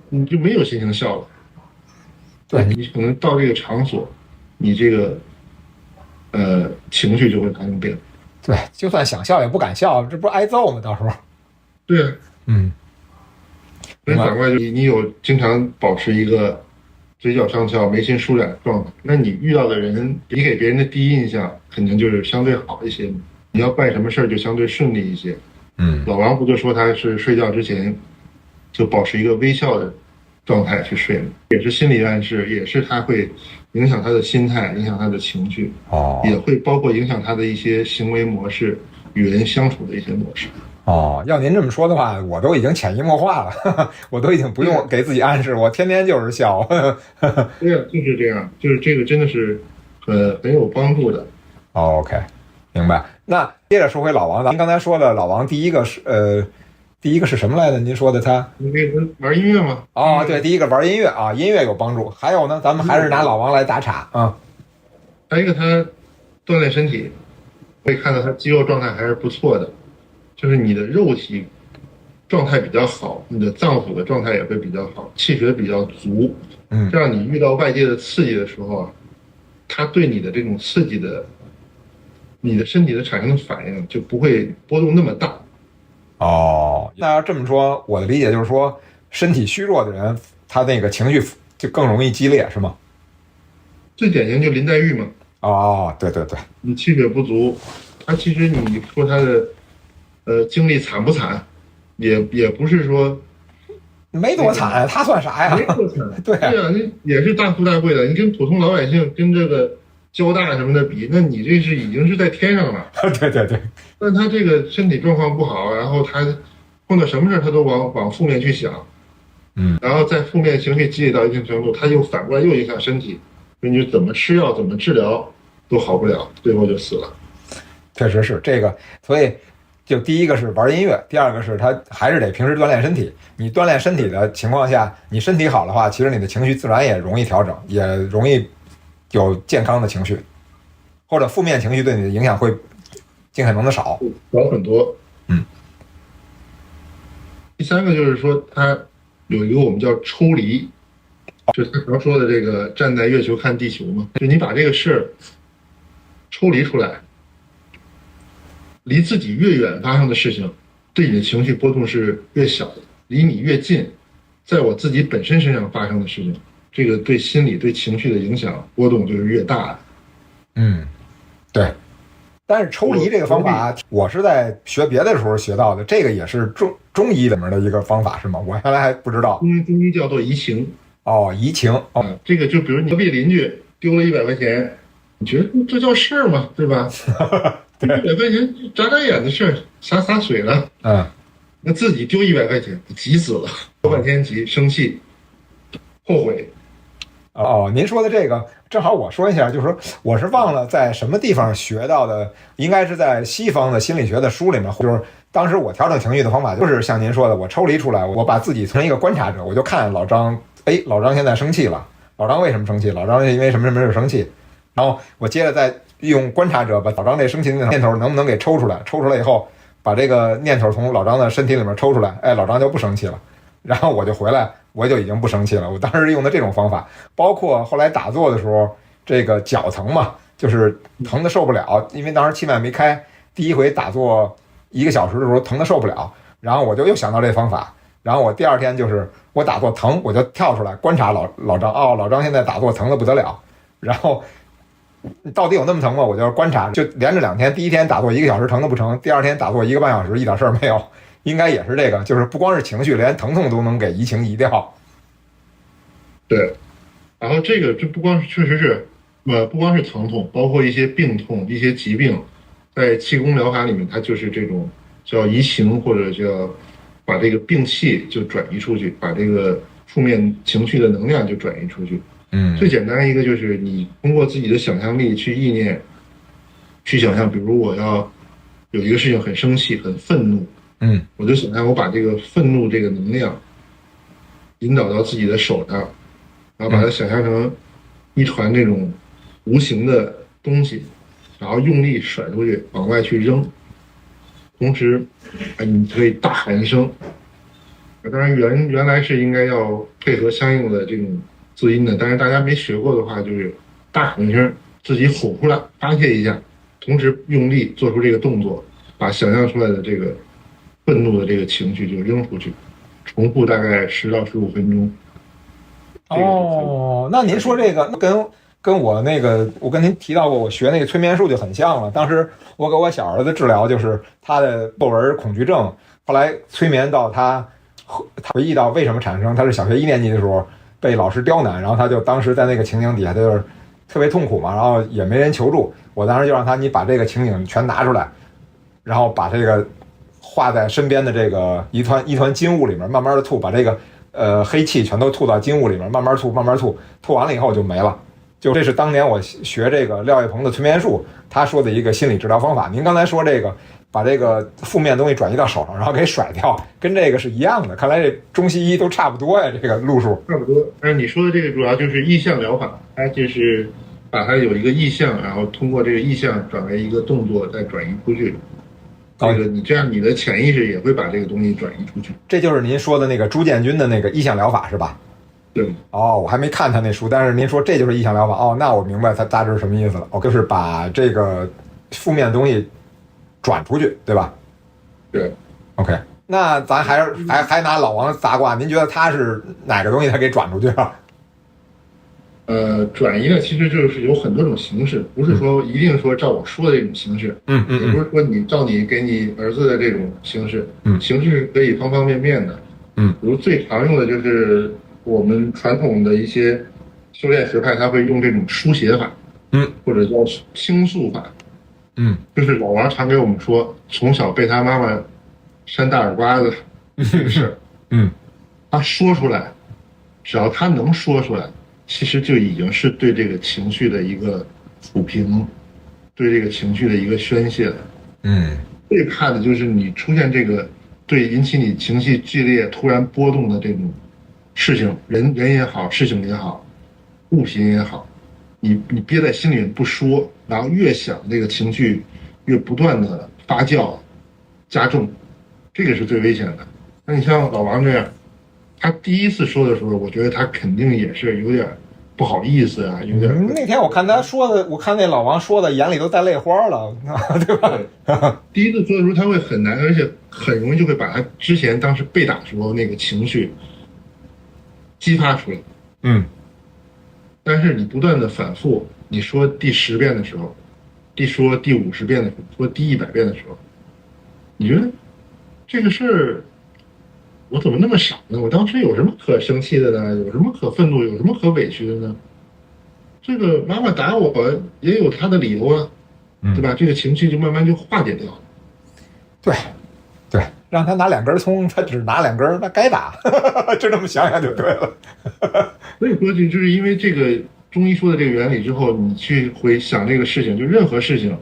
你就没有心情笑了。对，你可能到这个场所，你这个情绪就会发生变化。对，就算想笑也不敢笑，这不是挨揍吗？到时候。对啊。所以反过来，你有经常保持一个嘴角上翘、眉心舒展的状态，那你遇到的人，你给别人的第一印象肯定就是相对好一些。你要办什么事儿就相对顺利一些。老王不就说他是睡觉之前就保持一个微笑的状态去睡吗？也是心理暗示，也是他会影响他的心态，影响他的情绪，也会包括影响他的一些行为模式、与人相处的一些模式。要您这么说的话，我都已经潜移默化了，我都已经不用给自己暗示，我天天就是笑。对啊，就是这样，就是这个真的是很有帮助的。OK， 明白。那接着说回老王，咱们刚才说的老王第一个是第一个是什么来着？您说的他？你可以玩音乐吗？哦，对，第一个玩音乐啊，音乐有帮助。还有呢，咱们还是拿老王来打岔啊。还有一个他锻炼身体，可以看到他肌肉状态还是不错的，就是你的肉体状态比较好，你的脏腑的状态也会比较好，气血比较足。这样你遇到外界的刺激的时候啊，它对你的这种刺激的，你的身体的产生的反应就不会波动那么大。哦，那要这么说，我的理解就是说，身体虚弱的人，他那个情绪就更容易激烈，是吗？最典型就林黛玉嘛。哦，对对对，你气血不足，他其实你说他的经历惨不惨，也不是说没多惨，他算啥呀？没多惨。对啊，你也是大富大贵的，你跟普通老百姓跟这个交大什么的比，那你这是已经是在天上了。对对对。但他这个身体状况不好，然后他碰到什么事他都往负面去想，然后在负面情绪积累到一定程度，他又反过来又影响身体。你就怎么吃药怎么治疗都好不了，最后就死了。确实是这个，所以就第一个是玩音乐，第二个是他还是得平时锻炼身体。你锻炼身体的情况下，你身体好的话，其实你的情绪自然也容易调整，也容易有健康的情绪，或者负面情绪对你的影响会尽可能的少很多。第三个就是说，他有一个我们叫抽离。就是他常说的这个站在月球看地球嘛，就你把这个事儿抽离出来，离自己越远发生的事情，对你的情绪波动是越小的；离你越近，在我自己本身身上发生的事情，这个对心理对情绪的影响波动就是越大的。对。但是抽离这个方法，我是在学别的时候学到的，这个也是中医里面的一个方法，是吗？我原来还不知道。中医叫做移情。移情。这个就比如你隔壁邻居丢了100块钱，你觉得这叫事儿吗？对吧？100块钱眨眨眼的事儿，洒水了。那自己丢100块钱，急死了，说半天急，生气，后悔。您说的这个正好我说一下，就是说我是忘了在什么地方学到的，应该是在西方的心理学的书里面，就是当时我调整情绪的方法就是像您说的，我抽离出来，我把自己成一个观察者，我就看老张。老张现在生气了，老张为什么生气？老张是因为什么什么事生气？然后我接着再用观察者把老张这生气的念头能不能给抽出来？抽出来以后，把这个念头从老张的身体里面抽出来，老张就不生气了。然后我就回来，我就已经不生气了。我当时用的这种方法，包括后来打坐的时候，这个脚疼嘛，就是疼的受不了，因为当时气脉没开，第一回打坐1个小时的时候疼的受不了，然后我就又想到这方法。然后我第二天就是我打坐疼，我就跳出来观察老张。老张现在打坐疼的不得了，然后到底有那么疼吗？我就观察，就连着2天，第一天打坐1个小时疼的不成，第二天打坐1个半小时一点事儿没有，应该也是这个，就是不光是情绪，连疼痛都能给移情移掉。对，然后这个就不光是确实是，不光是疼痛，包括一些病痛、一些疾病，在气功疗法里面，它就是这种叫移情或者叫。把这个病气就转移出去，把这个负面情绪的能量就转移出去。最简单一个就是你通过自己的想象力去意念，去想象，比如我要有一个事情很生气、很愤怒，我就想象我把这个愤怒这个能量引导到自己的手上，然后把它想象成一团这种无形的东西，然后用力甩出去，往外去扔。同时，你可以大喊一声，当然原来是应该要配合相应的这种字音的，但是大家没学过的话，就是大喊一声，自己吼出来，发泄一下，同时用力做出这个动作，把想象出来的这个愤怒的这个情绪就扔出去，重复大概10到15分钟。那您说这个跟我那个，我跟您提到过，我学那个催眠术就很像了。当时我给我小儿子治疗，就是他的作文恐惧症，后来催眠到他回忆到为什么产生，他是小学1年级的时候被老师刁难，然后他就当时在那个情景底下，他就是特别痛苦嘛，然后也没人求助。我当时就让你把这个情景全拿出来，然后把这个画在身边的这个一团金雾里面，慢慢的吐，把这个黑气全都吐到金雾里面，慢慢吐，吐完了以后就没了。就这是当年我学这个廖岳鹏的催眠术，他说的一个心理治疗方法。您刚才说这个把这个负面东西转移到手上，然后给甩掉，跟这个是一样的。看来这中西医都差不多呀，这个路数差不多。但是你说的这个主要就是意象疗法，它就是把它有一个意象，然后通过这个意象转为一个动作，再转移出去。这个你这样，你的潜意识也会把这个东西转移出去。这就是您说的那个朱建军的那个意象疗法是吧？对。哦，我还没看他那书，但是您说这就是意象疗法，哦，那我明白他大致是什么意思了。哦，就是把这个负面的东西转出去，对吧？对。OK， 那咱还拿老王砸卦，您觉得他是哪个东西他给转出去了？转移呢，其实就是有很多种形式，不是说一定说照我说的这种形式，也不是说你照你给你儿子的这种形式，形式是可以方方面面的，比如最常用的就是我们传统的一些修炼学派，他会用这种书写法，或者叫倾诉法，就是老王常给我们说，从小被他妈妈扇大耳刮子这个事儿，他说出来，只要他能说出来。其实就已经是对这个情绪的一个抚平，对这个情绪的一个宣泄了。最怕的就是你出现这个对引起你情绪剧烈、突然波动的这种事情，人也好，事情也好，物品也好，你憋在心里不说，然后越想这个情绪越不断的发酵、加重，这个是最危险的。那你像老王这样。他第一次说的时候，我觉得他肯定也是有点不好意思啊，有点。那天我看他说的，我看那老王说的，眼里都带泪花了，对吧？对，第一次说的时候他会很难，而且很容易就会把他之前当时被打时候那个情绪激发出来。但是你不断的反复，你说第10遍的时候，说第50遍的时候，说第100遍的时候，你觉得这个事儿。我怎么那么傻呢？我当时有什么可生气的呢？有什么可愤怒？有什么可委屈的呢？这个妈妈打我也有她的理由啊，对吧？这个情绪就慢慢就化解掉了。对，让他拿2根葱，他只拿2根，那该打，就这么想想就对了。所以说，就是因为这个中医说的这个原理之后，你去回想这个事情，就任何事情，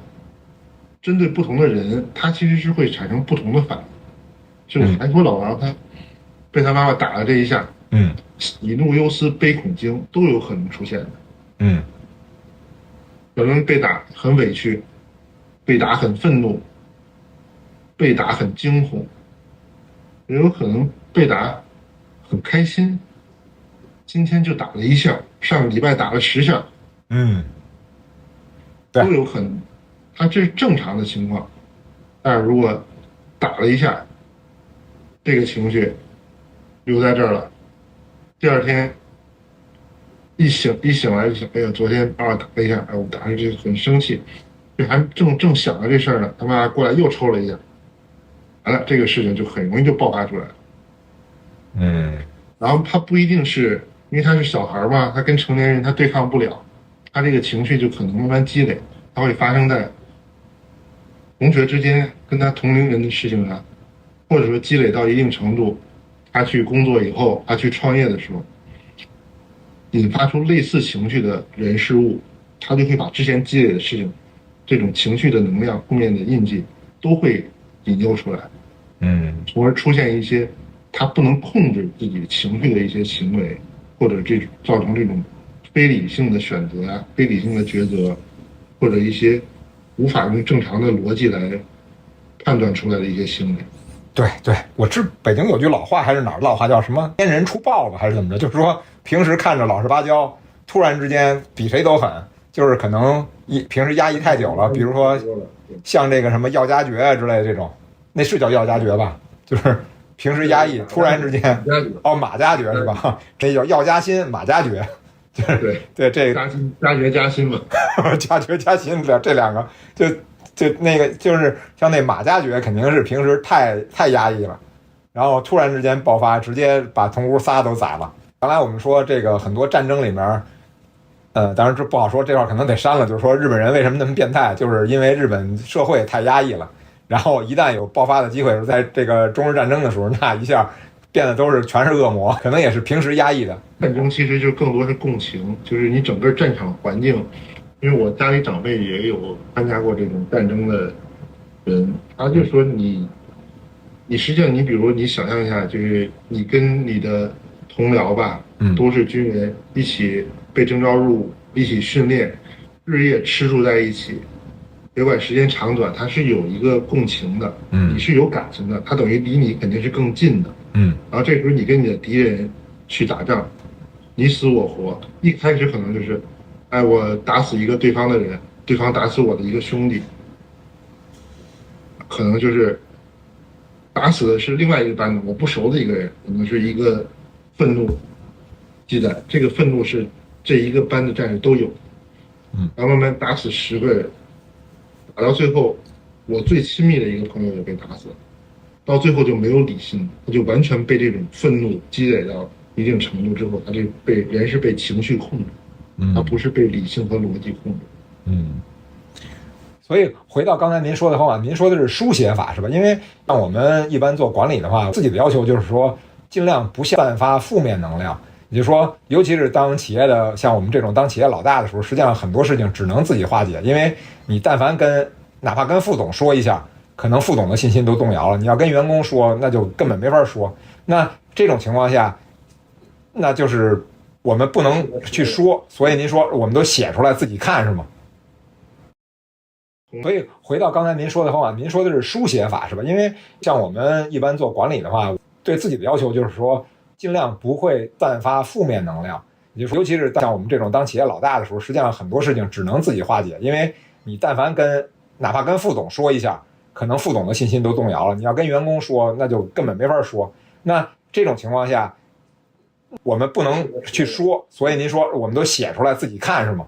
针对不同的人，他其实是会产生不同的反应。就还说老王他。被他妈妈打了这一下，喜怒忧思悲恐惊都有可能出现的，可能被打很委屈，被打很愤怒，被打很惊恐，也有可能被打很开心，今天就打了1下，上个礼拜打了10下，都有可能，他这是正常的情况，但是如果打了1下，这个情绪。留在这儿了，第2天一醒来就想，哎呀，昨天打了1下，哎，我打的就很生气，这还正想着这事儿呢，他妈过来又抽了1下，完了，这个事情就很容易就爆发出来了。然后他不一定是因为他是小孩嘛，他跟成年人他对抗不了，他这个情绪就可能慢慢积累，他会发生在同学之间跟他同龄人的事情上，或者说积累到一定程度。他去工作以后，他去创业的时候，引发出类似情绪的人事物，他就会把之前积累的事情，这种情绪的能量、负面的印记，都会引诱出来，从而出现一些他不能控制自己情绪的一些行为，或者这种造成这种非理性的选择啊、非理性的抉择，或者一些无法用正常的逻辑来判断出来的一些行为。对，我知北京有句老话还是哪儿老话叫什么“天人出豹子”还是怎么着？就是说平时看着老实巴交，突然之间比谁都狠，就是可能平时压抑太久了，比如说像这个什么药家诀之类的这种，那是叫药家诀吧？就是平时压抑，突然之间马家诀是吧？这叫药家心，马家诀。对，这个家诀加薪嘛，家诀加薪这2个就那个就是像那马家诀肯定是平时太压抑了，然后突然之间爆发，直接把同屋仨都宰了。原来我们说这个很多战争里面，当然这不好说，这块可能得删了。就是说日本人为什么那么变态，就是因为日本社会太压抑了，然后一旦有爆发的机会，在这个中日战争的时候，那一下变得全是恶魔，可能也是平时压抑的。战争其实就更多是共情，就是你整个战场环境，因为我家里长辈也有参加过这种战争的人，他就说你实际上你比如你想象一下，就是你跟你的同僚吧，都是军人，一起被征召入伍，一起训练，日夜吃住在一起，别管时间长短，他是有一个共情的，你是有感情的，他等于离你肯定是更近的，然后这时候你跟你的敌人去打仗，你死我活，一开始可能就是，哎，我打死一个对方的人，对方打死我的一个兄弟，可能就是打死的是另外一个班的我不熟的一个人，可能是一个愤怒积攒，这个愤怒是这一个班的战士都有，然后慢慢打死10个人，打到最后，我最亲密的一个朋友也被打死了，到最后就没有理性，他就完全被这种愤怒积累到一定程度之后，他就人是被情绪控制，他不是被理性和逻辑控制。所以回到刚才您说的方法，您说的是书写法是吧？因为像我们一般做管理的话，自己的要求就是说，尽量不散发负面能量。也就是说，尤其是当企业的像我们这种当企业老大的时候，实际上很多事情只能自己化解，因为你但凡哪怕跟副总说一下，可能副总的信心都动摇了。你要跟员工说，那就根本没法说。那这种情况下，那就是我们不能去说，所以您说我们都写出来自己看是吗？所以回到刚才您说的方法，您说的是书写法是吧？因为像我们一般做管理的话，对自己的要求就是说，尽量不会散发负面能量。也就是尤其是像我们这种当企业老大的时候，实际上很多事情只能自己化解，因为你但凡哪怕跟副总说一下，可能副总的信心都动摇了。你要跟员工说，那就根本没法说。那这种情况下，我们不能去说，所以您说我们都写出来自己看是吗？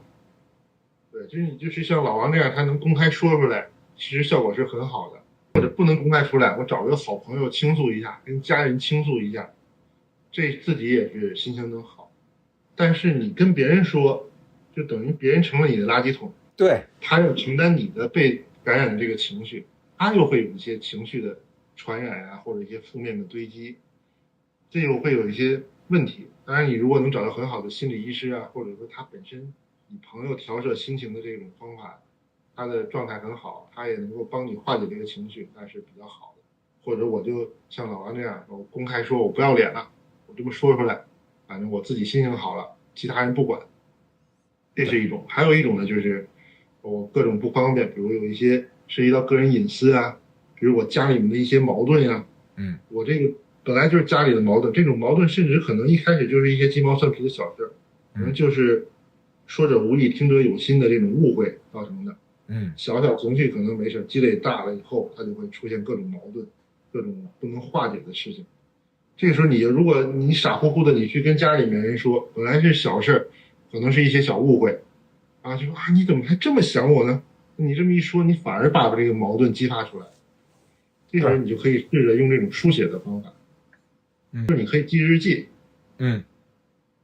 对，就是你就是像老王这样，他能公开说出来，其实效果是很好的。或者不能公开出来，我找个好朋友倾诉一下，跟家人倾诉一下，这自己也是心情能好。但是你跟别人说，就等于别人成了你的垃圾桶，对，他要承担你的被感染的这个情绪，他又会有一些情绪的传染啊，或者一些负面的堆积，这又会有一些问题。当然，你如果能找到很好的心理医师啊，或者说他本身以朋友调摄心情的这种方法，他的状态很好，他也能够帮你化解这个情绪，那是比较好的。或者我就像老王这样，我公开说我不要脸了，我这么说出来，反正我自己心情好了，其他人不管，这是一种。还有一种呢，就是我各种不方便，比如有一些涉及到个人隐私啊，比如我家里面的一些矛盾呀，我这个本来就是家里的矛盾，这种矛盾甚至可能一开始就是一些鸡毛蒜皮的小事，可能就是说者无意听者有心的这种误会造成的。小小情绪可能没事，积累大了以后，它就会出现各种矛盾，各种不能化解的事情。这个时候如果你傻乎乎的你去跟家里面人说，本来是小事，可能是一些小误会，啊，就说啊你怎么还这么想我呢？你这么一说，你反而把这个矛盾激发出来。这时候你就可以试着用这种书写的方法，就是你可以记日记，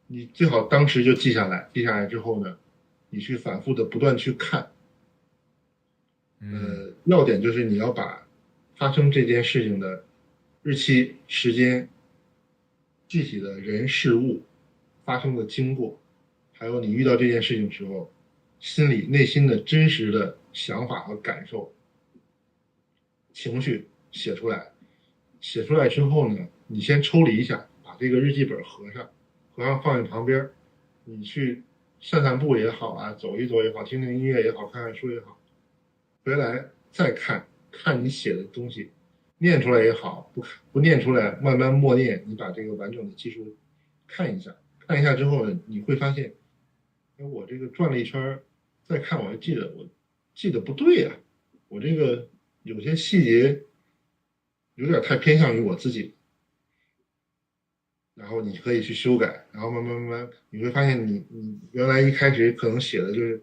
你最好当时就记下来，记下来之后呢，你去反复的不断去看。要点就是你要把发生这件事情的日期、时间、具体的人事物、发生的经过，还有你遇到这件事情时候内心的真实的想法和感受、情绪写出来。写出来之后呢，你先抽离一下，把这个日记本合上放在旁边，你去散散步也好啊，走一走也好，听听音乐也好，看看书也好，回来再看你写的东西，念出来也好，不念出来，慢慢默念，你把这个完整的记述看一下之后呢，你会发现，我这个转了一圈，再看我记得不对呀，我这个有些细节有点太偏向于我自己，然后你可以去修改，然后慢慢你会发现你原来一开始可能写的就是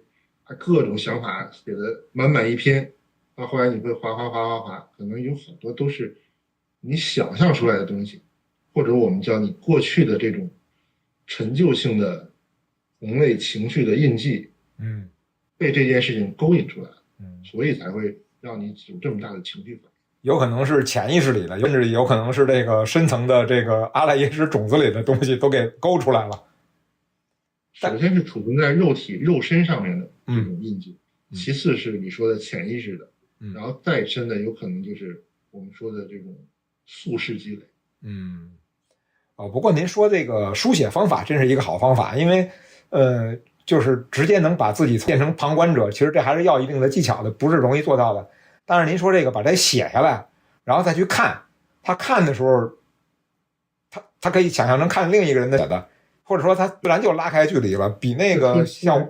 各种想法写的满一篇，到后来你会划，可能有很多都是你想象出来的东西，或者我们叫你过去的这种陈旧性的同类情绪的印记，被这件事情勾引出来了，所以才会让你有这么大的情绪反应。有可能是潜意识里的，甚至有可能是这个深层的这个阿赖耶识种子里的东西都给勾出来了。首先是储存在肉体肉身上面的这种印记，其次是你说的潜意识的，然后再深的有可能就是我们说的这种宿世积累。不过您说这个书写方法真是一个好方法，因为就是直接能把自己变成旁观者，其实这还是要一定的技巧的，不是容易做到的。但是您说这个把这写下来，然后再去看，他看的时候，他可以想象成看另一个人的写的，或者说他自然就拉开距离了，比那个像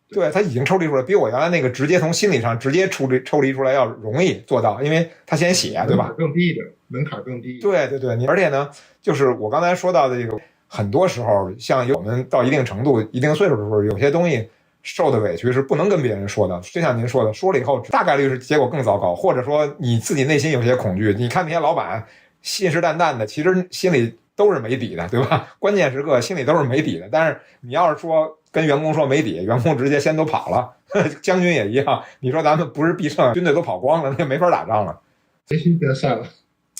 对他已经抽离出来，比我原来那个直接从心理上直接抽离出来要容易做到，因为他先写，对吧？更低一点，门槛更低。对，而且呢，就是我刚才说到的这个，很多时候像我们到一定程度、一定岁数的时候，有些东西受的委屈是不能跟别人说的。就像您说的，说了以后大概率是结果更糟糕，或者说你自己内心有些恐惧。你看那些老板信誓旦旦的，其实心里都是没底的，对吧？关键时刻心里都是没底的。但是你要是说跟员工说没底，员工直接先都跑了。将军也一样，你说咱们不是必胜，军队都跑光了，那没法打仗了，人心变散了。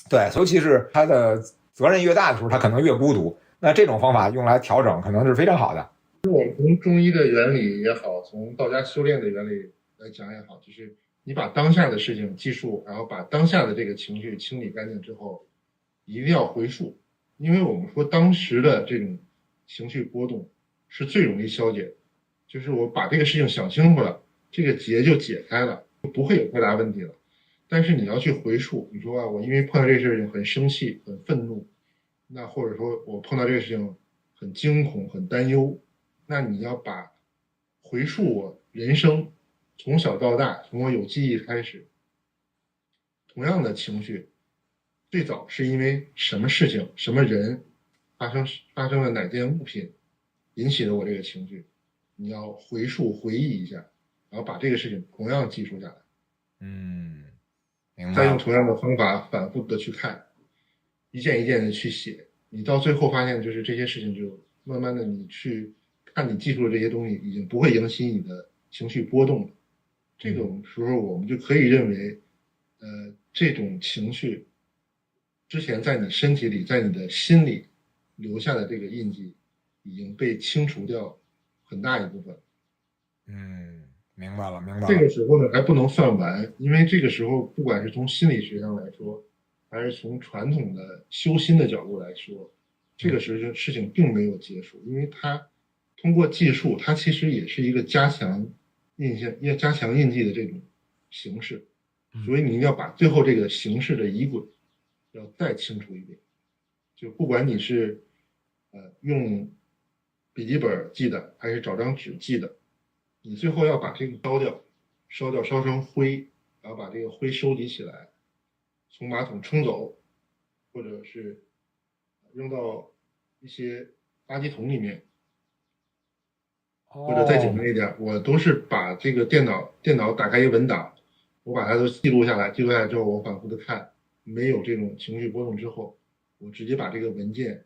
对，尤其是他的责任越大的时候，他可能越孤独。那这种方法用来调整，可能是非常好的。我们从中医的原理也好，从道家修炼的原理来讲也好，就是你把当下的事情记述，然后把当下的这个情绪清理干净之后，一定要回溯，因为我们说当时的这种情绪波动是最容易消解的，就是我把这个事情想清楚了，这个结就解开了，不会有太大问题了。但是你要去回溯，你说我因为碰到这个事情很生气、很愤怒，那或者说我碰到这个事情很惊恐、很担忧，那你要把回溯我人生从小到大，从我有记忆开始，同样的情绪，最早是因为什么事情、什么人发生了哪件物品引起了我这个情绪，你要回溯回忆一下，然后把这个事情同样记述下来。再用同样的方法反复的去看，一件一件的去写，你到最后发现就是这些事情就慢慢的你去看你记住的这些东西已经不会引起你的情绪波动了。这种时候我们就可以认为这种情绪之前在你身体里在你的心里留下的这个印记已经被清除掉很大一部分。明白了。这个时候呢还不能算完，因为这个时候不管是从心理学上来说，还是从传统的修心的角度来说，这个事情并没有结束，因为它通过计数，它其实也是一个加强印记的这种形式，所以你一定要把最后这个形式的仪轨要再清除一遍。就不管你是用笔记本记的，还是找张纸记的，你最后要把这个烧成灰，然后把这个灰收集起来，从马桶冲走，或者是扔到一些垃圾桶里面，或者再简单一点，我都是把这个电脑打开一个文档，我把它都记录下来之后，我反复的看，没有这种情绪波动之后，我直接把这个文件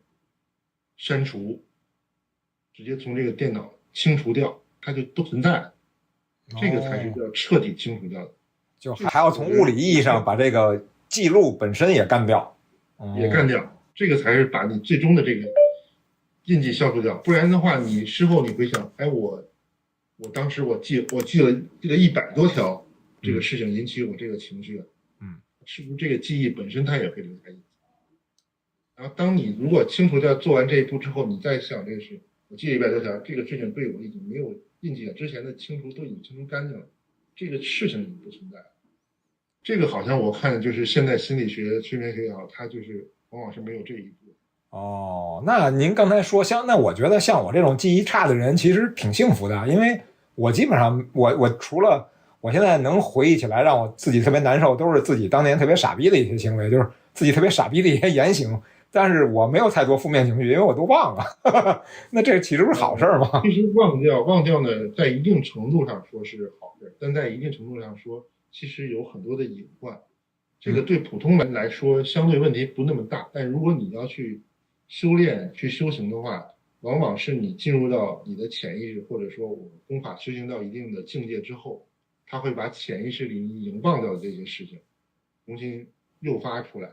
删除，直接从这个电脑清除掉，它就不存在了。这个才是叫彻底清除掉的，就还要从物理意义上把这个记录本身也干掉，这个才是把你最终的这个印记消除掉。不然的话，你事后你回想，我当时我记了100多条这个事情引起我这个情绪了，是不是这个记忆本身它也会留下印记？然后当你如果清除掉做完这一步之后，你再想这个事，我记了100多条，这个事情对我已经没有印记了，之前的清除都已经清除干净了，这个事情已经不存在了。这个好像我看就是现在心理学、催眠学也好，它就是往往是没有这一步。那您刚才说那我觉得像我这种记忆差的人其实挺幸福的，因为我基本上我除了我现在能回忆起来让我自己特别难受，都是自己当年特别傻逼的一些行为，就是自己特别傻逼的一些言行，但是我没有太多负面情绪，因为我都忘了。那这其实是好事吗？其实忘掉呢，在一定程度上说是好事，但在一定程度上说，其实有很多的隐患。这个对普通人来说相对问题不那么大，但如果你要去修炼、去修行的话，往往是你进入到你的潜意识，或者说我们功法修行到一定的境界之后，它会把潜意识里你已经忘掉的这些事情，重新诱发出来。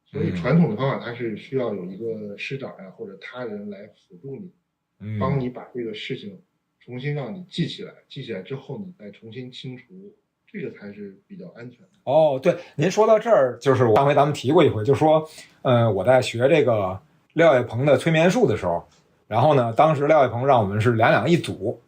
所以传统的方法它是需要有一个师长呀或者他人来辅助你，帮你把这个事情重新让你记起来，记起来之后你再重新清除，这个才是比较安全的。哦，对，您说到这儿，就是上回咱们提过一回，就说，我在学这个廖岳鹏的催眠术的时候，然后呢，当时廖岳鹏让我们是两一组，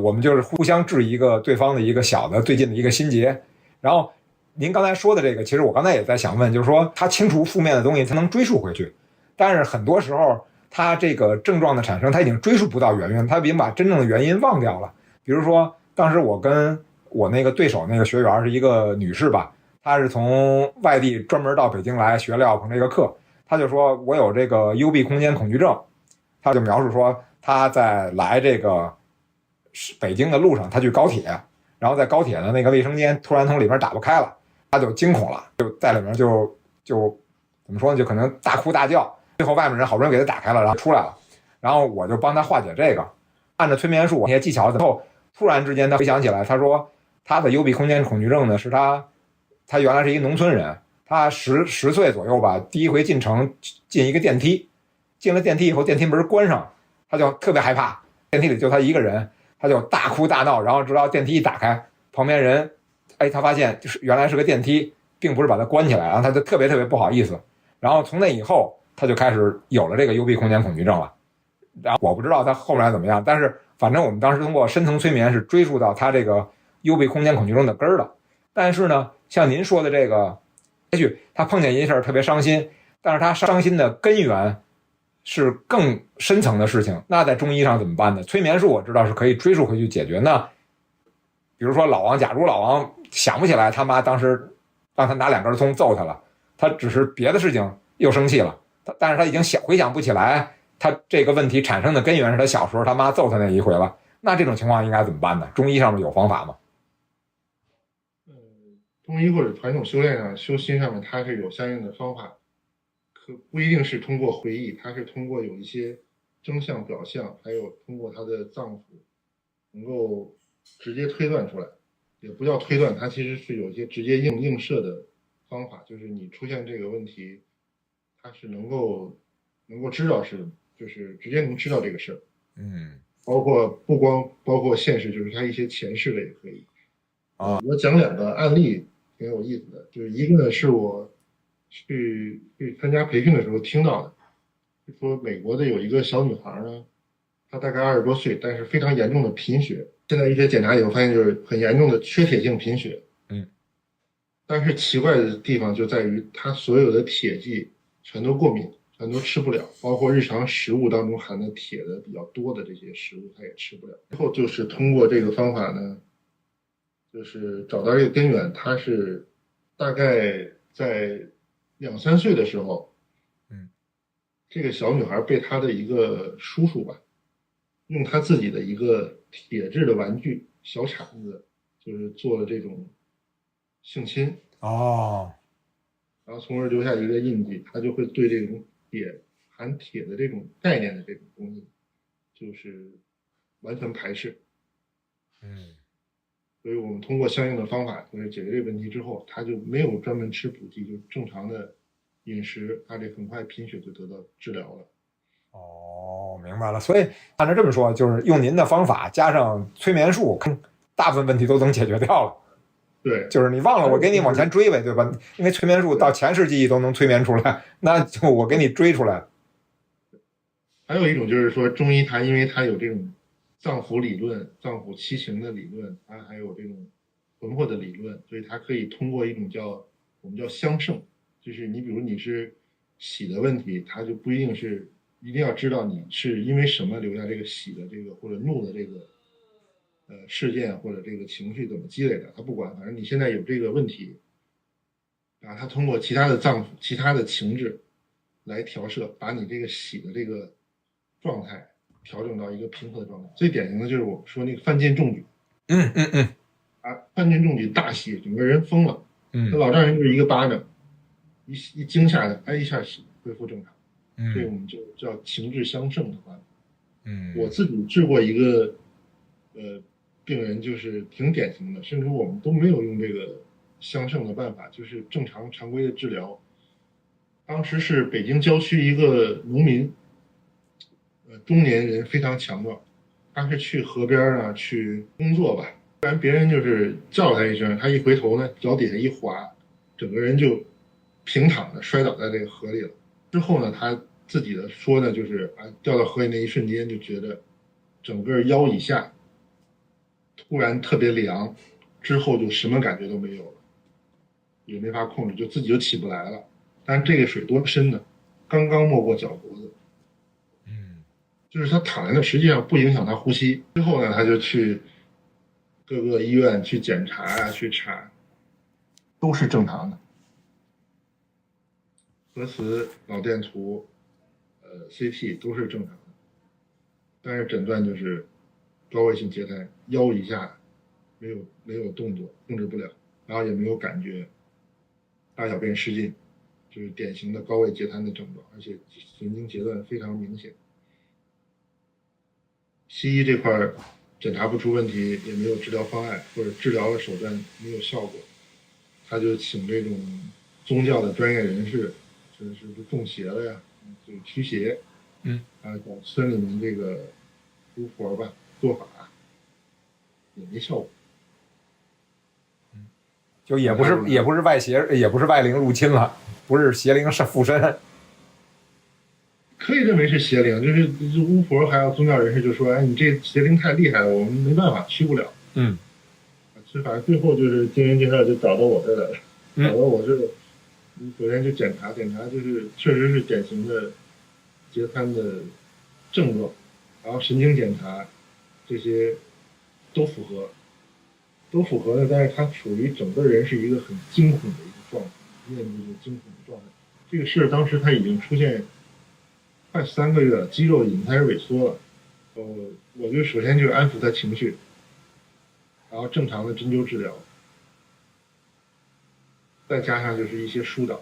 我们就是互相质疑一个对方的一个小的最近的一个心结，然后您刚才说的这个，其实我刚才也在想问，就是说他清除负面的东西，他能追溯回去，但是很多时候他这个症状的产生，他已经追溯不到原因，他已经把真正的原因忘掉了。比如说，当时我跟我那个对手那个学员是一个女士吧，她是从外地专门到北京来学廖小鹏这个课，她就说我有这个幽闭空间恐惧症，她就描述说她在来这个北京的路上，她去高铁，然后在高铁的那个卫生间突然从里面打不开了，她就惊恐了，就在里面就怎么说呢，就可能大哭大叫，最后外面人好不容易给她打开了，然后出来了，然后我就帮她化解这个，按照催眠术那些技巧，之后突然之间她回想起来，她说他的幽闭空间恐惧症呢，是他原来是一个农村人，他十岁左右吧，第一回进城进一个电梯，进了电梯以后，电梯门关上，他就特别害怕，电梯里就他一个人，他就大哭大闹，然后直到电梯一打开，旁边人，他发现就是原来是个电梯，并不是把它关起来，然后他就特别不好意思，然后从那以后他就开始有了这个幽闭空间恐惧症了，然后我不知道他后面怎么样，但是反正我们当时通过深层催眠是追溯到他这个幽闭空间恐惧症的根儿了。但是呢，像您说的这个，也许他碰见一事儿特别伤心，但是他伤心的根源是更深层的事情，那在中医上怎么办呢？催眠术我知道是可以追溯回去解决。那比如说老王，假如老王想不起来他妈当时让他拿2根葱揍他了，他只是别的事情又生气了，但是他已经回想不起来他这个问题产生的根源是他小时候他妈揍他那一回了。那这种情况应该怎么办呢？中医上面有方法吗？中医或者传统修炼上、修心上面，它是有相应的方法，可不一定是通过回忆，它是通过有一些征象、表象，还有通过它的脏腑，能够直接推断出来，也不叫推断，它其实是有一些直接映射的方法，就是你出现这个问题，它是能够知道就是直接能知道这个事儿，包括现实，就是它一些前世的也可以。我讲2个案例挺有意思的，就是一个呢是我去参加培训的时候听到的，就说美国的有一个小女孩呢，她大概20多岁，但是非常严重的贫血，现在一些检查以后发现就是很严重的缺铁性贫血。但是奇怪的地方就在于她所有的铁剂全都过敏，全都吃不了，包括日常食物当中含的铁的比较多的这些食物她也吃不了。最后就是通过这个方法呢，就是找到这个根源，他是大概在2、3岁的时候，这个小女孩被她的一个叔叔吧，用他自己的一个铁制的玩具小铲子，就是做了这种性侵，然后从而留下一个印记，他就会对这种含铁的这种概念的这种东西，就是完全排斥。所以我们通过相应的方法，就是解决这个问题之后，他就没有专门吃补剂，就正常的饮食，他这很快贫血就得到治疗了。明白了。所以按照这么说，就是用您的方法加上催眠术，大部分问题都能解决掉了。对，就是你忘了，我给你往前追呗，对吧？因为催眠术到前世记忆都能催眠出来，那就我给你追出来。还有一种就是说，中医它因为它有这种脏腑理论、脏腑七情的理论，它还有这种魂魄的理论，所以它可以通过一种我们叫相胜，就是你比如你是喜的问题，它就不一定是一定要知道你是因为什么留下这个喜的这个或者怒的这个事件或者这个情绪怎么积累的，他不管，反正你现在有这个问题啊，他通过其他的脏腑、其他的情志来调摄，把你这个喜的这个状态调整到一个平和的状态。最典型的就是我们说那个犯贱中举，犯贱中举大喜，整个人疯了，那老丈人就是一个巴掌，一惊吓的，一下恢复正常。这我们就叫情志相胜的办法。我自己治过一个病人，就是挺典型的，甚至我们都没有用这个相胜的办法，就是正常规的治疗。当时是北京郊区一个农民，中年人非常强壮，他是去河边呢去工作吧，突然别人就是叫他一声，他一回头呢，脚底下一滑，整个人就平躺的摔倒在这个河里了。之后呢，他自己的说呢，就是掉到河里那一瞬间就觉得整个腰以下突然特别凉，之后就什么感觉都没有了，也没法控制，就自己就起不来了。但是这个水多深呢？刚刚没过脚脖子。就是他躺在那，实际上不影响他呼吸。之后呢，他就去各个医院去检查啊，去查，都是正常的。核磁、脑电图、CT 都是正常的，但是诊断就是高位性截瘫，腰以下没有动作，控制不了，然后也没有感觉，大小便失禁，就是典型的高位截瘫的症状，而且神经截断非常明显。西医这块检查不出问题，也没有治疗方案，或者治疗的手段没有效果，他就请这种宗教的专业人士，就是不中邪了呀，就驱邪，找村里面这个巫婆吧做法，也没效果。就也不是外邪，也不是外灵入侵了，不是邪灵是附身。可以认为是邪灵，就是巫婆还有宗教人士就说：“哎，你这邪灵太厉害了，我们没办法驱不了。”反正最后就是经人介绍就找到我这来了，找到我这，你首先就检查，就是确实是典型的截瘫的症状，然后神经检查这些都符合的，但是他处于整个人是一个很惊恐的一个状态，面部是惊恐的状态。这个事当时他已经出现快3个月了，肌肉已经开始萎缩了。我就首先就安抚他情绪，然后正常的针灸治疗，再加上就是一些疏导。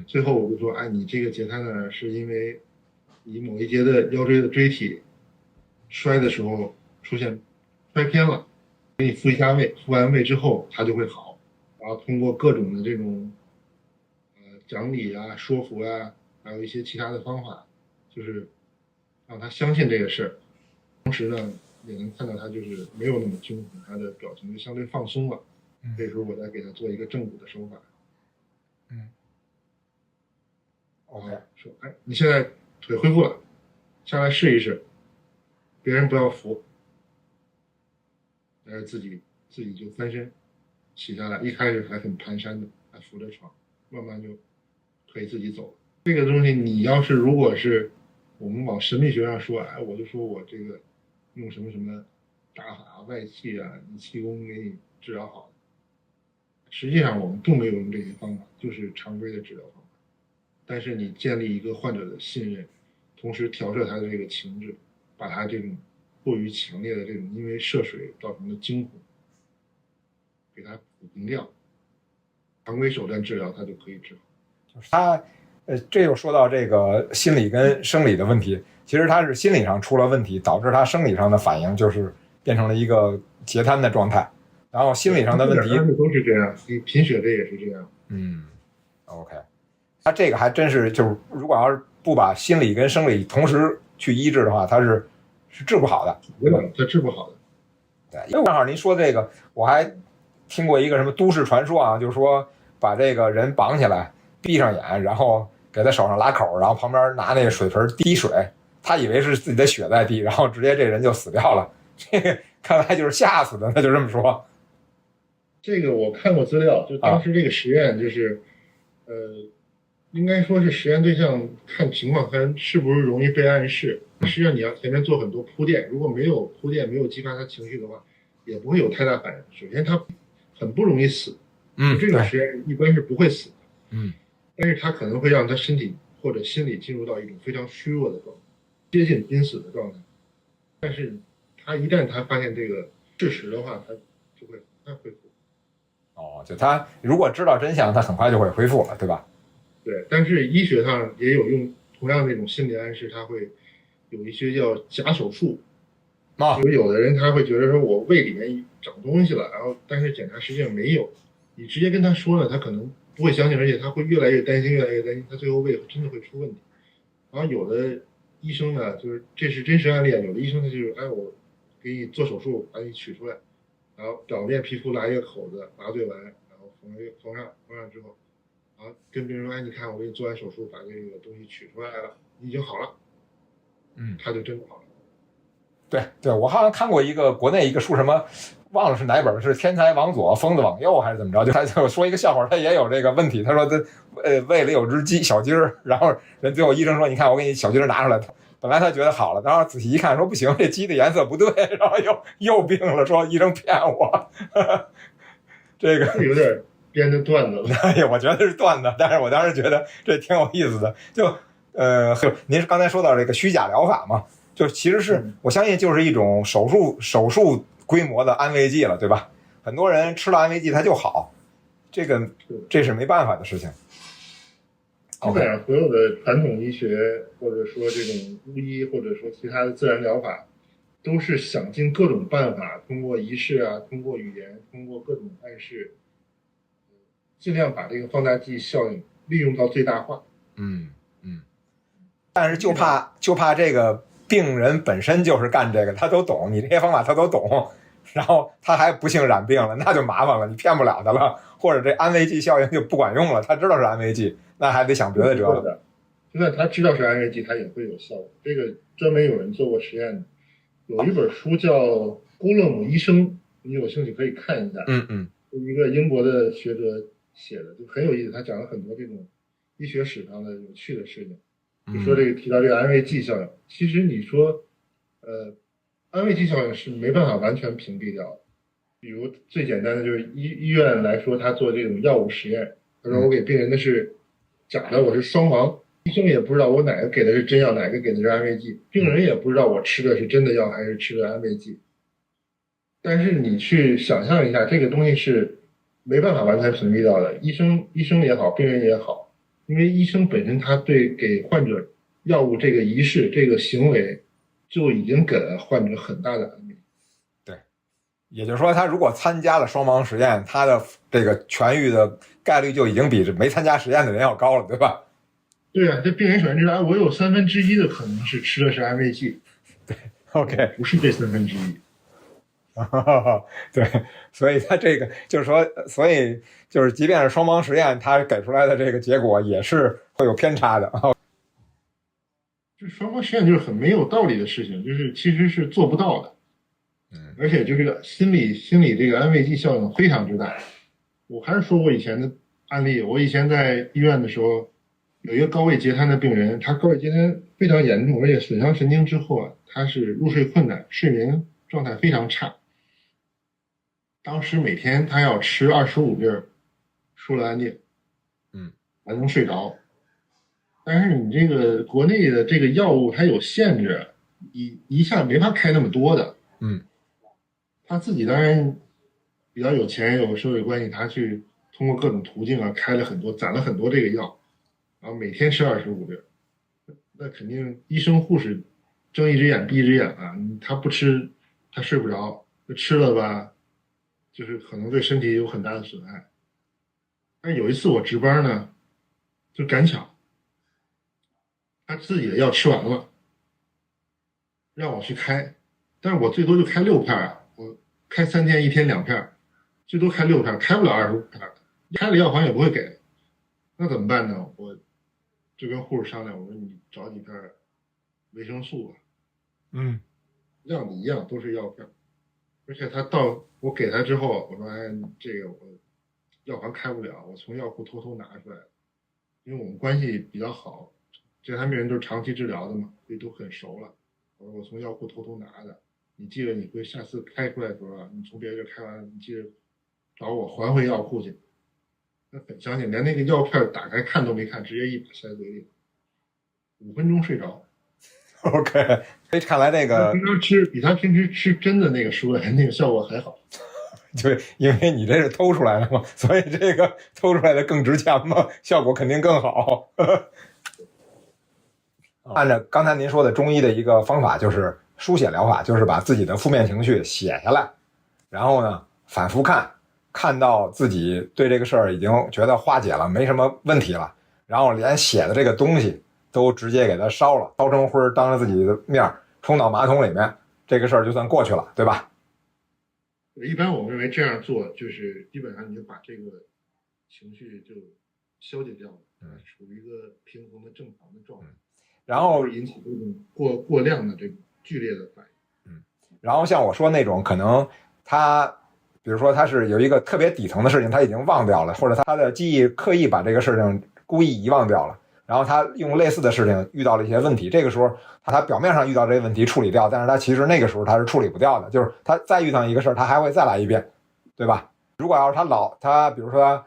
最后我就说，你这个截瘫呢，是因为你某一节的腰椎的椎体摔的时候出现摔偏了，给你复一下位，复完位之后它就会好。然后通过各种的这种讲理啊、说服啊，还有一些其他的方法，就是让他相信这个事儿。同时呢，也能看到他就是没有那么惊恐，他的表情就相对放松了。这时候我再给他做一个正骨的手法。OK，说，你现在腿恢复了，下来试一试，别人不要扶，但是自己就翻身起下来，一开始还很蹒跚的，还扶着床，慢慢就可以自己走了。这个东西你要是如果是我们往神秘学上说，我就说我这个用什么什么大法外气啊，你气功给你治疗好，实际上我们并没有用这些方法，就是常规的治疗方法。但是你建立一个患者的信任，同时调摄他的这个情志，把他这种过于强烈的这种因为涉水造成的惊恐给他抚平掉，常规手段治疗他就可以治好。就是他这又说到这个心理跟生理的问题，其实他是心理上出了问题，导致他生理上的反应就是变成了一个截瘫的状态，然后心理上的问题都是这样，你贫血这也是这样。OK， 他这个还真是，就是如果要是不把心理跟生理同时去医治的话，他是治不好的，对吧？他治不好的。对，因为正好您说这个，我还听过一个什么都市传说啊，就是说把这个人绑起来，闭上眼，然后给他手上拉口，然后旁边拿那个水盆滴水，他以为是自己的血在滴，然后直接这人就死掉了。这个看来就是吓死的，那就这么说。这个我看过资料，就当时这个实验就是，应该说是实验对象看情况看是不是容易被暗示。实际上你要前面做很多铺垫，如果没有铺垫，没有激发他情绪的话，也不会有太大反应。首先他很不容易死，这种实验一般是不会死的，但是他可能会让他身体或者心理进入到一种非常虚弱的状态，接近濒死的状态。但是他一旦他发现这个事实的话，他就会很快恢复。就他如果知道真相，他很快就会恢复了，对吧？对，但是医学上也有用同样那种心理暗示，他会有一些叫假手术。有的人他会觉得说我胃里面长东西了，然后但是检查实际上没有，你直接跟他说了，他可能不会相信，而且他会越来越担心，越来越担心，他最后胃真的会出问题。然后有的医生呢，就是这是真实案例啊，有的医生他就是我给你做手术把你取出来，然后表面皮肤拉一个口子，麻醉完，然后缝上之后，然后跟病人说，你看我给你做完手术，把这个东西取出来了，你已经好了，他就真的好了。对，我好像看过一个国内一个书，什么忘了是哪本，是天才往左，疯子往右还是怎么着？就他就说一个笑话，他也有这个问题。他说他胃里有只鸡小鸡儿，然后人最后医生说，你看我给你小鸡儿拿出来，本来他觉得好了，然后仔细一看说不行，这鸡的颜色不对，然后又病了，说医生骗我。这个有点编的段子了。我觉得是段子，但是我当时觉得这挺有意思的。就您刚才说到这个虚假疗法嘛，就其实是我相信就是一种手术规模的安慰剂了，对吧？很多人吃了安慰剂他就好，这是没办法的事情。基本上所有的传统医学或者说这种巫医或者说其他的自然疗法，都是想尽各种办法，通过仪式啊，通过语言，通过各种暗示，尽量把这个放大剂效应利用到最大化。但是就怕这个病人本身就是干这个，他都懂，你这些方法他都懂，然后他还不幸染病了，那就麻烦了，你骗不了他了，或者这安慰剂效应就不管用了，他知道是安慰剂，那还得想别的辙了。就算他知道是安慰剂，他也会有效果。这个专门有人做过实验的，有一本书叫《郭勒姆医生》，你有兴趣可以看一下。是一个英国的学者写的，就很有意思。他讲了很多这种医学史上的有趣的事情。就说这个提到这个安慰剂效应，其实你说，安慰剂效应是没办法完全屏蔽掉的。比如最简单的就是医院来说，他做这种药物实验，他说我给病人的是假的，我是双盲，医生也不知道我哪个给的是真药，哪个给的是安慰剂，病人也不知道我吃的是真的药还是吃的安慰剂。但是你去想象一下，这个东西是没办法完全屏蔽掉的。医生也好，病人也好，因为医生本身他对给患者药物这个仪式这个行为，就已经给了患者很大的安慰。对，也就是说，他如果参加了双盲实验，他的这个痊愈的概率就已经比没参加实验的人要高了，对吧？对啊，这病人首先知道，我有1/3的可能是吃的是安慰剂。对 ，OK， 不是这1/3。对，所以他这个就是说，所以就是即便是双盲实验，他给出来的这个结果也是会有偏差的。就是双盲实验就是很没有道理的事情，就是其实是做不到的。而且就是心理这个安慰剂效应非常之大。我还是说我以前的案例，我以前在医院的时候，有一个高位截瘫的病人，他高位截瘫非常严重，而且损伤神经之后啊，他是入睡困难，睡眠状态非常差。当时每天他要吃25粒舒乐安定，才能睡着。但是你这个国内的这个药物它有限制，一下没法开那么多的。他自己当然比较有钱，有社会关系，他去通过各种途径啊，开了很多，攒了很多这个药，然后每天吃25粒。那肯定医生护士睁一只眼闭一只眼啊，他不吃他睡不着，吃了吧，就是可能对身体有很大的损害。但有一次我值班呢，就赶巧，他自己的药吃完了，让我去开，但是我最多就开6片啊，我开3天，1天2片，最多开6片，开不了25片，开了药房也不会给，那怎么办呢？我就跟护士商量，我说你找几片维生素吧，量子一样，都是药片，而且他到我给他之后，我说这个我药房开不了，我从药库偷偷拿出来，因为我们关系比较好，这他们人都是长期治疗的嘛，所以都很熟了。我说我从药库偷偷拿的，你记得你会下次开出来的时候啊，你从别人这开完，你记得找我还回药库去。那很相信，连那个药片打开看都没看，直接一把塞嘴里，5分钟睡着。OK， 所以看来这个比他平时吃真的那个舒乐那个效果还好。对，因为你这是偷出来的嘛，所以这个偷出来的更值钱嘛，效果肯定更好。按照刚才您说的中医的一个方法，就是书写疗法，就是把自己的负面情绪写下来，然后呢反复看，看到自己对这个事儿已经觉得化解了，没什么问题了，然后连写的这个东西都直接给它烧了，烧成灰，当着自己的面冲到马桶里面，这个事儿就算过去了，对吧？一般我们认为这样做就是基本上你就把这个情绪就消解掉了，处于一个平衡的正常的状态，然后引起这种过量的这种剧烈的反应。然后像我说那种，可能他，比如说他是有一个特别底层的事情，他已经忘掉了，或者他的记忆刻意把这个事情故意遗忘掉了，然后他用类似的事情遇到了一些问题，这个时候他表面上遇到这个问题处理掉，但是他其实那个时候他是处理不掉的，就是他再遇到一个事儿，他还会再来一遍，对吧？如果要是他比如说，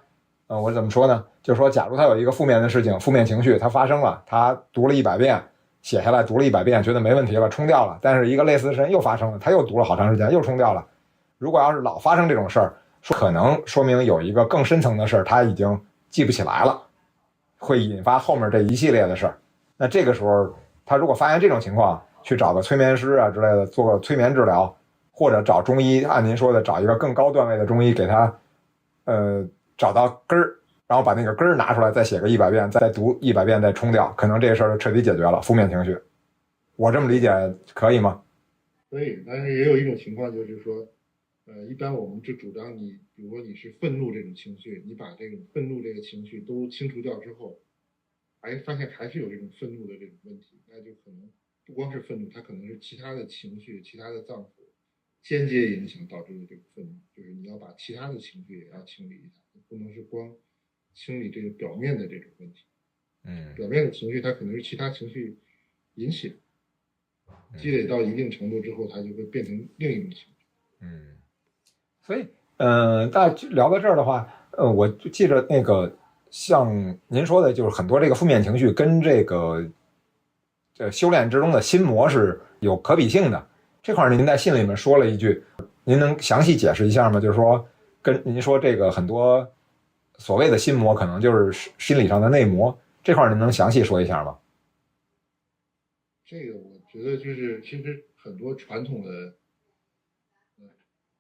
我怎么说呢？就是说，假如他有一个负面的事情、负面情绪，他发生了，他读了100遍。写下来读了100遍，觉得没问题了，冲掉了。但是一个类似的事情又发生了，他又读了好长时间，又冲掉了。如果要是老发生这种事儿，可能说明有一个更深层的事儿，他已经记不起来了，会引发后面这一系列的事儿。那这个时候，他如果发现这种情况，去找个催眠师啊之类的，做个催眠治疗，或者找中医，按您说的，找一个更高段位的中医给他，找到根儿。然后把那个根儿拿出来，再写个100遍，再读100遍，再冲掉，可能这个事儿就彻底解决了负面情绪。我这么理解可以吗？可以，但是也有一种情况就是说，一般我们就主张你，比如说你是愤怒这种情绪，你把这种愤怒这个情绪都清除掉之后，发现还是有这种愤怒的这种问题，那就可能不光是愤怒，它可能是其他的情绪、其他的脏腑间接影响导致的这个愤怒，就是你要把其他的情绪也要清理一下，不能是光清理这个表面的这种问题。表面的情绪它可能是其他情绪引起的，积累到一定程度之后，它就会变成另一种情绪。所以大家聊到这儿的话，我就记着那个像您说的，就是很多这个负面情绪跟这个修炼之中的心魔是有可比性的。这块您在信里面说了一句，您能详细解释一下吗？就是说，跟您说这个很多所谓的心魔，可能就是心理上的内魔，这块您能详细说一下吗？这个我觉得就是其实很多传统的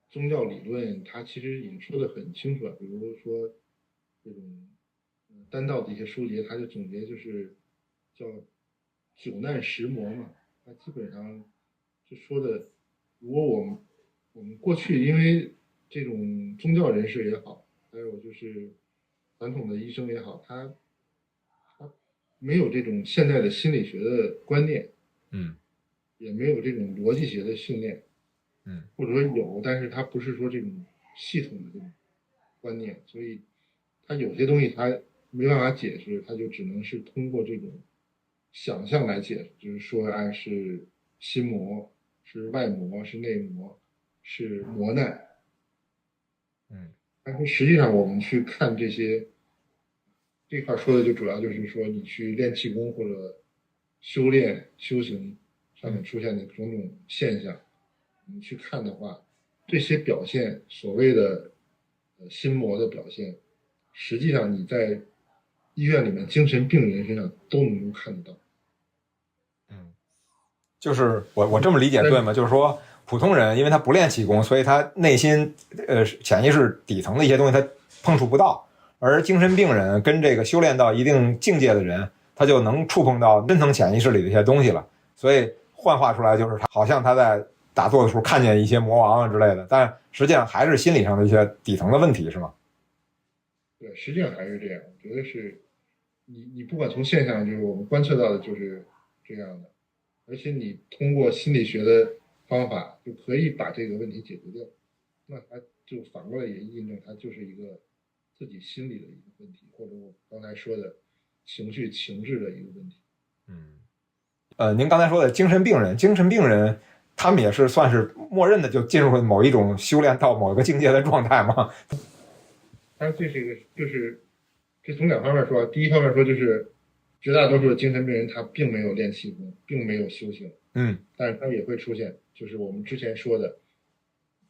宗教理论，它其实也说的很清楚，比如说这种丹道的一些书籍，它就总结就是叫九难十魔嘛，它基本上就说的，如果我们过去因为这种宗教人士也好，还有就是传统的医生也好，他没有这种现代的心理学的观念，也没有这种逻辑学的训练，或者说有，但是它不是说这种系统的这种观念，所以它有些东西它没办法解释，它就只能是通过这种想象来解释，就是说，是心魔，是外魔，是内魔，是魔难。但是实际上我们去看这块说的就主要就是说，你去练气功或者修炼修行上面出现的种种现象，你去看的话，这些表现所谓的心魔的表现，实际上你在医院里面精神病人身上都能够看得到。就是我这么理解对吗？就是说普通人因为他不练气功，所以他内心潜意识底层的一些东西他碰触不到，而精神病人跟这个修炼到一定境界的人，他就能触碰到深层潜意识里的一些东西了。所以幻化出来就是他好像他在打坐的时候看见一些魔王啊之类的，但实际上还是心理上的一些底层的问题，是吗？对，实际上还是这样。我觉得是你不管从现象，就是我们观测到的就是这样的。而且你通过心理学的方法就可以把这个问题解决掉，那它就反过来也印证它就是一个自己心理的一个问题，或者我刚才说的情绪情志的一个问题。您刚才说的精神病人他们也是算是默认的就进入了某一种修炼到某一个境界的状态吗？但是这是一个这从两方面说，第一方面说就是绝大多数的精神病人他并没有练气功，并没有修行，但是他也会出现，就是我们之前说的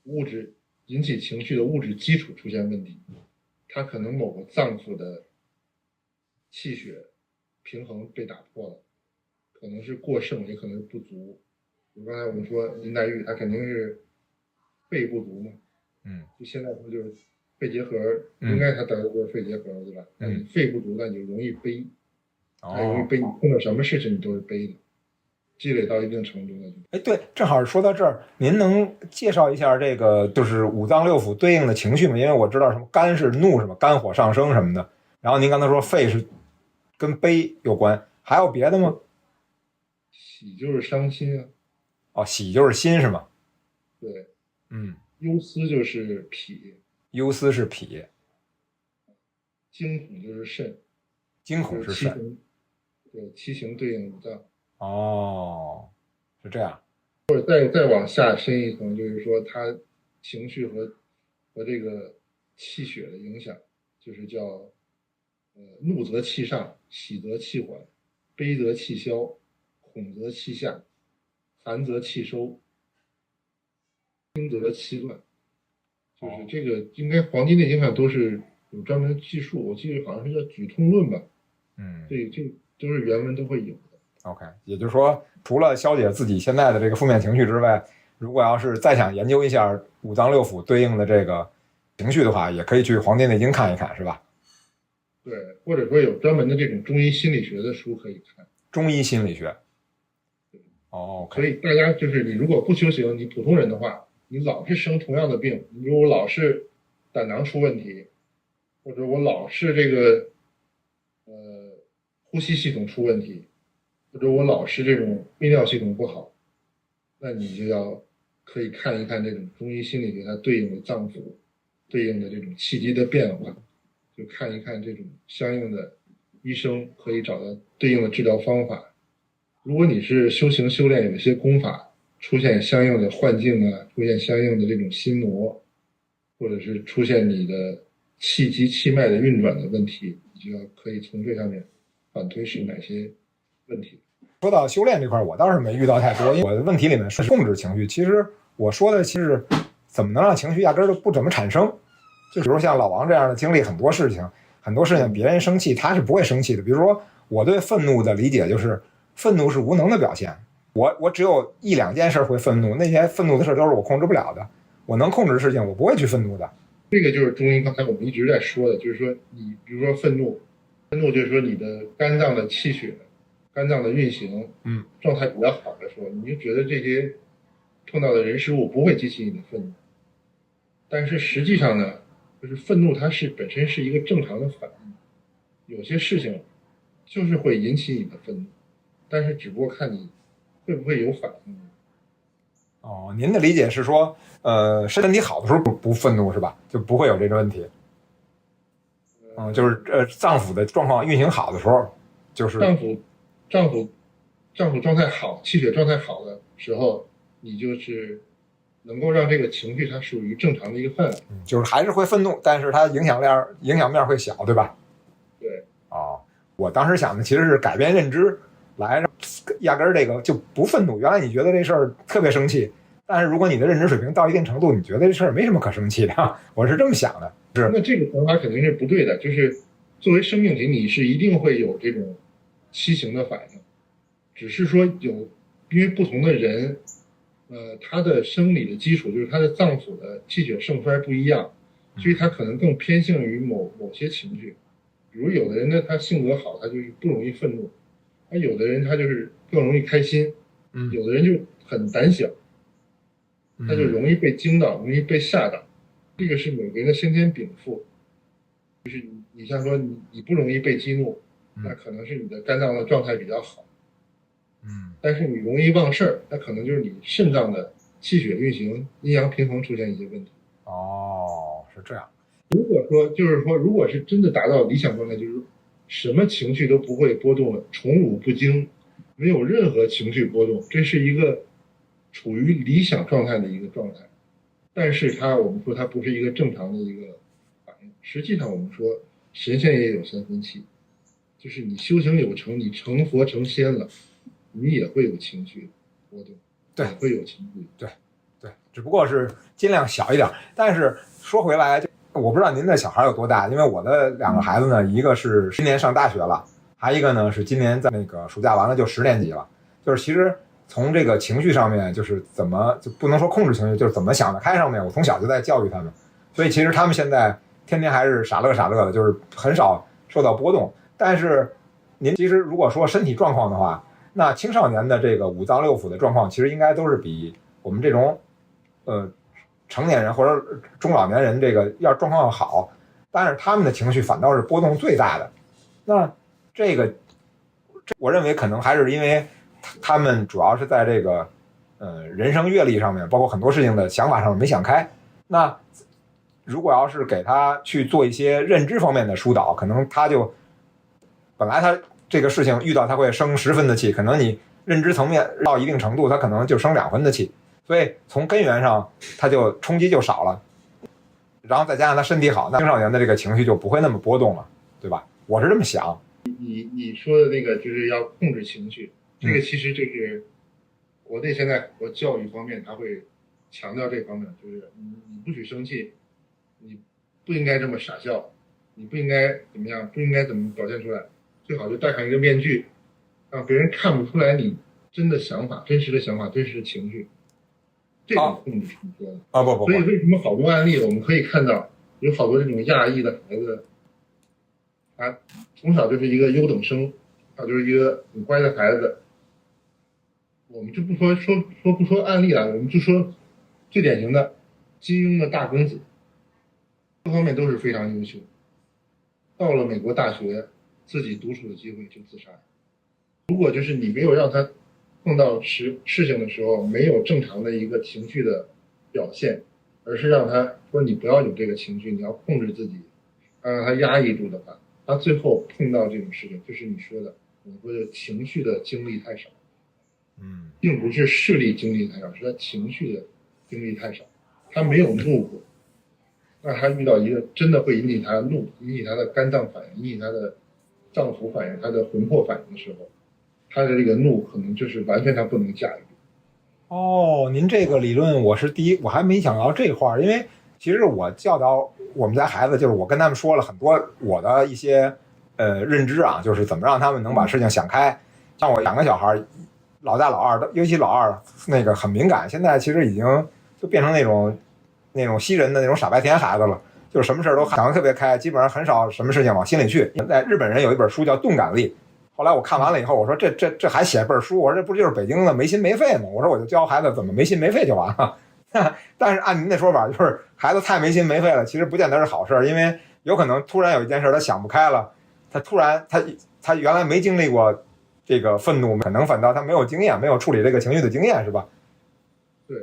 物质引起情绪的物质基础出现问题，他可能某个脏腑的气血平衡被打破了，可能是过剩，也可能是不足。比如刚才我们说林黛玉，她肯定是肺不足嘛，就现在说就是肺结核应该他得的过肺结核，对吧？你肺不足，那你就容易悲，容易悲。你碰到什么事情你都是悲的，积累到一定程度了就。哎，对，正好说到这儿，您能介绍一下这个就是五脏六腑对应的情绪吗？因为我知道什么肝是怒，什么肝火上升什么的。然后您刚才说肺是跟悲有关，还有别的吗？喜就是伤心啊。哦，喜就是心是吗？对。忧思就是脾。忧思是脾。惊恐就是肾。惊恐是肾。对，七情对应五脏。哦，是这样。或者再往下深一层，就是说他情绪和这个气血的影响，就是叫怒则气上，喜则气缓，悲则气消，恐则气下，寒则气收，惊则气乱。就是这个应该《黄帝内经》上都是有专门的记述，我记得好像是叫《举痛论》吧。这都是原文都会有的。OK， 也就是说，除了消解自己现在的这个负面情绪之外，如果要是再想研究一下五脏六腑对应的这个情绪的话，也可以去《黄帝内经》看一看，是吧？对，或者说有专门的这种中医心理学的书可以看。中医心理学。OK。所以大家就是你如果不修行，你普通人的话，你老是生同样的病，你如果老是胆囊出问题，或者我老是这个呼吸系统出问题，或者我老是这种泌尿系统不好，那你就要可以看一看这种中医心理学它对应的脏腑对应的这种气机的变化，就看一看这种相应的医生可以找到对应的治疗方法。如果你是修行修炼有一些功法出现相应的幻境啊，出现相应的这种心魔，或者是出现你的气机气脉的运转的问题，你就要可以从这上面反推是哪些问题。说到修炼这块，我倒是没遇到太多，因为我的问题里面是控制情绪。其实我说的其实怎么能让情绪压根儿就不怎么产生。就比如像老王这样的经历很多事情别人生气他是不会生气的。比如说我对愤怒的理解就是愤怒是无能的表现，我只有一两件事会愤怒，那些愤怒的事都是我控制不了的，我能控制的事情我不会去愤怒的。这个就是中医刚才我们一直在说的，就是说你比如说愤怒就是说你的肝脏的气血肝脏的运行状态比较好的时候，你就觉得这些碰到的人事物不会激起你的愤怒。但是实际上呢，就是愤怒它本身是一个正常的反应，有些事情就是会引起你的愤怒，但是只不过看你会不会有反应。哦，您的理解是说身体好的时候不愤怒是吧？就不会有这个问题。就是脏腑的状况运行好的时候，就是脏腑状态好，气血状态好的时候，你就是能够让这个情绪它属于正常的一个范围。就是还是会愤怒，但是它影响面会小，对吧？对。我当时想的其实是改变认知，来让压根儿这个就不愤怒。原来你觉得这事儿特别生气，但是如果你的认知水平到一定程度，你觉得这事儿没什么可生气的。我是这么想的。那这个想法肯定是不对的，就是作为生命体，你是一定会有这种七情的反应，只是说因为不同的人，他的生理的基础就是他的脏腑的气血盛衰不一样，所以他可能更偏向于某些情绪。比如有的人呢，他性格好，他就是不容易愤怒；而有的人他就是更容易开心，有的人就很胆小，他就容易被惊到，容易被吓到。这个是每个人的先天禀赋，就是你像说你不容易被激怒，那可能是你的肝脏的状态比较好，但是你容易忘事儿，那可能就是你肾脏的气血运行阴阳平衡出现一些问题。是这样。如果是真的达到理想状态，就是什么情绪都不会波动了，宠辱不惊，没有任何情绪波动，这是一个处于理想状态的一个状态。但是我们说它不是一个正常的一个反应。实际上我们说神仙也有三分气，就是你修行有成，你成佛成仙了，你也会有情绪波动，对，也会有情绪，对，只不过是尽量小一点。但是说回来，我不知道您的小孩有多大，因为我的两个孩子呢，一个是今年上大学了，还一个呢是今年在那个暑假完了就10年级了。就是其实从这个情绪上面，就是就不能说控制情绪，就是怎么想得开上面，我从小就在教育他们。所以其实他们现在天天还是傻乐傻乐的，就是很少受到波动。但是您其实如果说身体状况的话，那青少年的这个五脏六腑的状况，其实应该都是比我们这种成年人或者中老年人这个要状况好，但是他们的情绪反倒是波动最大的。那这个我认为可能还是因为他们主要是在这个人生阅历上面，包括很多事情的想法上面没想开。那如果要是给他去做一些认知方面的疏导，可能他就本来他这个事情遇到他会生10分的气，可能你认知层面到一定程度，他可能就生2分的气，所以从根源上他就冲击就少了。然后再加上他身体好，那青少年的这个情绪就不会那么波动了，对吧？我是这么想。你说的那个就是要控制情绪，这个其实就是国内现在很多教育方面他会强调这方面，就是你不许生气，你不应该这么傻笑，你不应该怎么样，不应该怎么表现出来，最好就戴上一个面具，让别人看不出来你真的想法、真实的想法、真实的情绪。这种控制是你说的啊，不，所以为什么好多案例我们可以看到有好多这种亚裔的孩子，他从小就是一个优等生，他就是一个很乖的孩子。我们就不说案例了，我们就说最典型的金庸的大公子，各方面都是非常优秀。到了美国大学，自己独处的机会就自杀。如果就是你没有让他碰到事情的时候没有正常的一个情绪的表现，而是让他说你不要有这个情绪，你要控制自己，让他压抑住的话，他最后碰到这种事情，就是你说的，我说的情绪的经历太少。并不是视力经历太少，是他情绪的经历太少。他没有怒过，那他遇到一个真的会引起他怒，引起他的肝脏反应，引起他的脏腑反应，他的魂魄反应的时候，他的这个怒可能就是完全他不能驾驭。哦，您这个理论我还没想到这块儿，因为其实我教导我们家孩子，就是我跟他们说了很多我的一些认知啊，就是怎么让他们能把事情想开。像我2个小孩，老大老二，尤其老二那个很敏感，现在其实已经就变成那种西人的那种傻白甜孩子了，就是什么事都想得特别开，基本上很少什么事情往心里去。在日本人有一本书叫《钝感力》，后来我看完了以后，我说这还写本书，我说这不就是北京的没心没肺吗？我说我就教孩子怎么没心没肺就完了。但是按您的说法，就是孩子太没心没肺了，其实不见得是好事，因为有可能突然有一件事他想不开了，他突然他原来没经历过这个愤怒，可能反倒他没有经验，没有处理这个情绪的经验，是吧？对，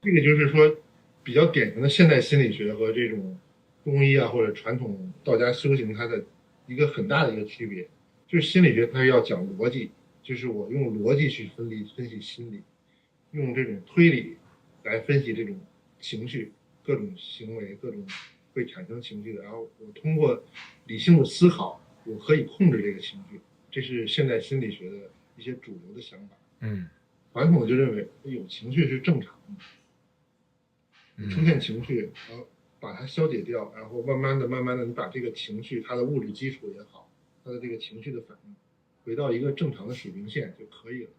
这个就是说比较典型的现代心理学和这种中医啊或者传统道家修行它的一个很大的一个区别，就是心理学它是要讲逻辑，就是我用逻辑去分析心理，用这种推理来分析这种情绪，各种行为，各种会产生情绪的，然后我通过理性的思考，我可以控制这个情绪。这是现代心理学的一些主流的想法。传统就认为有情绪是正常的，出现情绪，然后把它消解掉，然后慢慢的，你把这个情绪它的物质基础也好，它的这个情绪的反应，回到一个正常的水平线就可以了。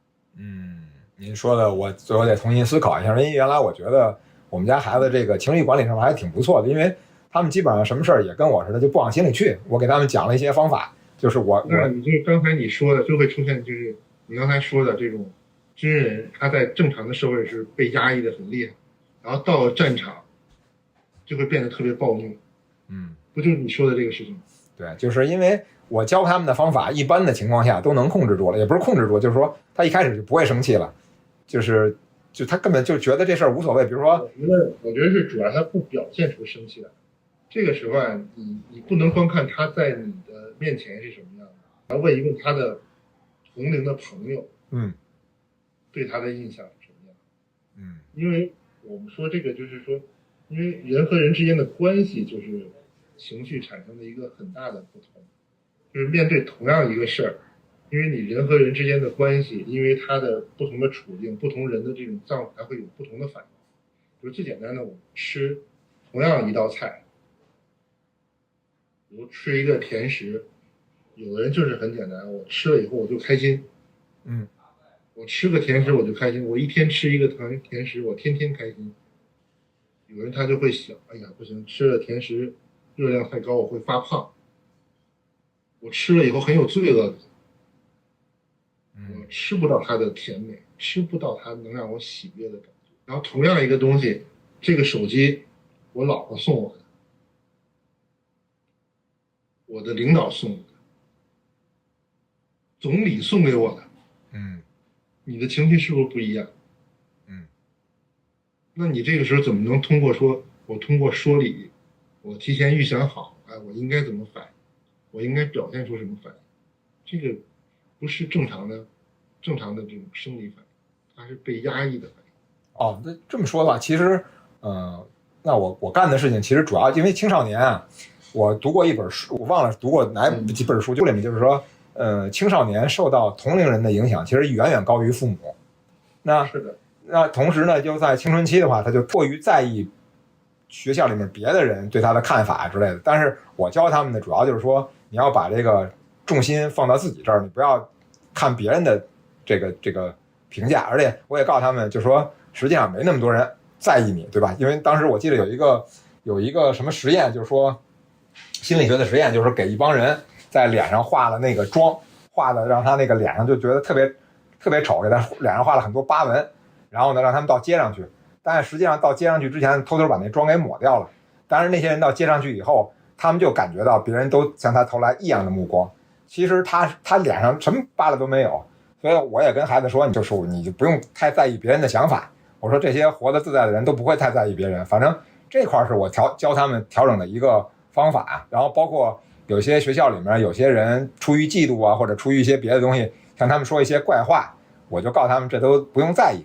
您说的我最后得重新思考一下，因为原来我觉得我们家孩子这个情绪管理上面还挺不错的，因为他们基本上什么事儿也跟我似的，就不往心里去。我给他们讲了一些方法。就是那你就刚才你说的就会出现，就是你刚才说的这种军人，他在正常的社会是被压抑的很厉害，然后到了战场就会变得特别暴怒。不就是你说的这个事情？对，就是因为我教他们的方法，一般的情况下都能控制住了，也不是控制住，就是说他一开始就不会生气了，就他根本就觉得这事儿无所谓。比如说，我觉得是主要他不表现出生气来。这个时候啊，你不能光看他在你的面前是什么样的，要问一问他的同龄的朋友，对他的印象是什么样。因为我们说这个就是说，因为人和人之间的关系就是情绪产生的一个很大的不同，就是面对同样一个事儿，因为你人和人之间的关系，因为他的不同的处境，不同人的这种脏腑，还会有不同的反应。比如最简单的，我们吃同样一道菜，比如吃一个甜食，有的人就是很简单，我吃了以后我就开心，我吃个甜食我就开心，我一天吃一个甜食，我天天开心。有人他就会想，哎呀，不行，吃了甜食热量太高，我会发胖，我吃了以后很有罪恶感，我吃不到它的甜美，吃不到它能让我喜悦的感觉。然后同样一个东西，这个手机我老婆送我的，我的领导送我的，总理送给我的，你的情绪是不是不一样？那你这个时候怎么能通过说理，我提前预想好，哎，我应该怎么反应，我应该表现出什么反应？这个不是正常的这种生理反应，它是被压抑的反应。哦，那这么说的话，其实，那我干的事情其实主要因为青少年啊，我读过一本书，我忘了读过哪几本书，就里面就是说，青少年受到同龄人的影响，其实远远高于父母。那是的。那同时呢，就在青春期的话，他就过于在意学校里面别的人对他的看法之类的。但是我教他们的主要就是说，你要把这个重心放到自己这儿，你不要看别人的这个评价。而且我也告诉他们，就是说实际上没那么多人在意你，对吧？因为当时我记得有一个什么实验，就是说心理学的实验，就是给一帮人在脸上画了那个妆，画的让他那个脸上就觉得特别丑，给他脸上画了很多疤纹。然后呢，让他们到街上去，但是实际上到街上去之前，偷偷把那妆给抹掉了。当然，那些人到街上去以后，他们就感觉到别人都向他投来异样的目光。其实他脸上什么疤了都没有，所以我也跟孩子说，你就不用太在意别人的想法。我说这些活得自在的人都不会太在意别人，反正这块是我教他们调整的一个方法。然后包括有些学校里面有些人出于嫉妒啊，或者出于一些别的东西，向他们说一些怪话，我就告诉他们这都不用在意。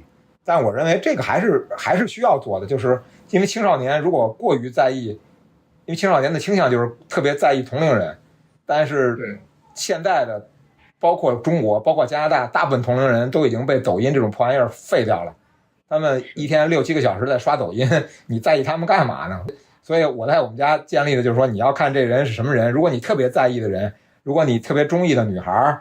但我认为这个还是需要做的，就是因为青少年如果过于在意，因为青少年的倾向就是特别在意同龄人，但是现在的包括中国包括加拿大大部分同龄人都已经被抖音这种破玩意儿废掉了，他们一天6-7个小时在刷抖音，你在意他们干嘛呢？所以我在我们家建立的就是说，你要看这人是什么人，如果你特别在意的人，如果你特别中意的女孩，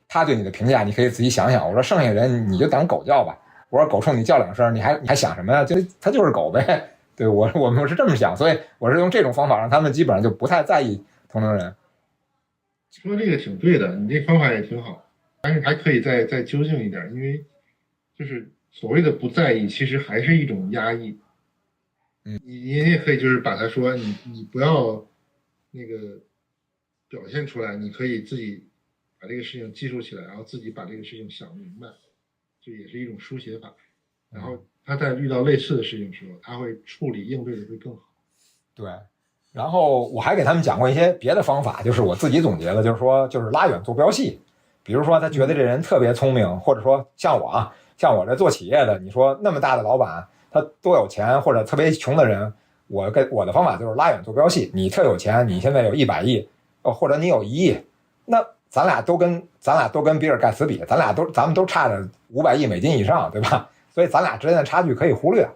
她对你的评价你可以仔细想想，我说剩下人你就当狗叫吧，我说狗冲你叫2声，你还想什么呀？它就是狗呗。对，我们是这么想，所以我是用这种方法让他们基本上就不太在意同龄人。说这个挺对的，你这方法也挺好，但是还可以再纠正一点，因为就是所谓的不在意，其实还是一种压抑。你也可以就是把它说，你不要那个表现出来，你可以自己把这个事情记述起来，然后自己把这个事情想明白。这也是一种书写法，然后他在遇到类似的事情的时候，他会处理应对的会更好。对，然后我还给他们讲过一些别的方法，就是我自己总结的，就是说就是拉远坐标系。比如说他觉得这人特别聪明，或者说像我这做企业的，你说那么大的老板他多有钱，或者特别穷的人，我的方法就是拉远坐标系。你特有钱，你现在有100亿，或者你有1亿，那咱俩都跟比尔盖茨比，咱们都差着500亿美金以上，对吧？所以咱俩之间的差距可以忽略，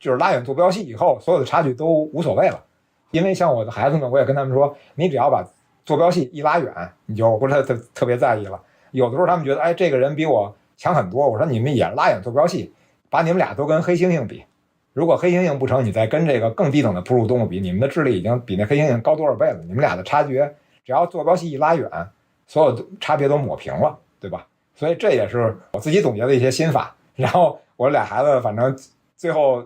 就是拉远坐标系以后，所有的差距都无所谓了。因为像我的孩子们，我也跟他们说，你只要把坐标系一拉远，你就不是特别在意了。有的时候他们觉得，哎，这个人比我强很多，我说你们也拉远坐标系，把你们俩都跟黑猩猩比。如果黑猩猩不成，你再跟这个更低等的哺乳动物比，你们的智力已经比那黑猩猩高多少倍了？你们俩的差距，只要坐标系一拉远，所有的差别都抹平了，对吧？所以这也是我自己总结的一些心法。然后我俩孩子反正最后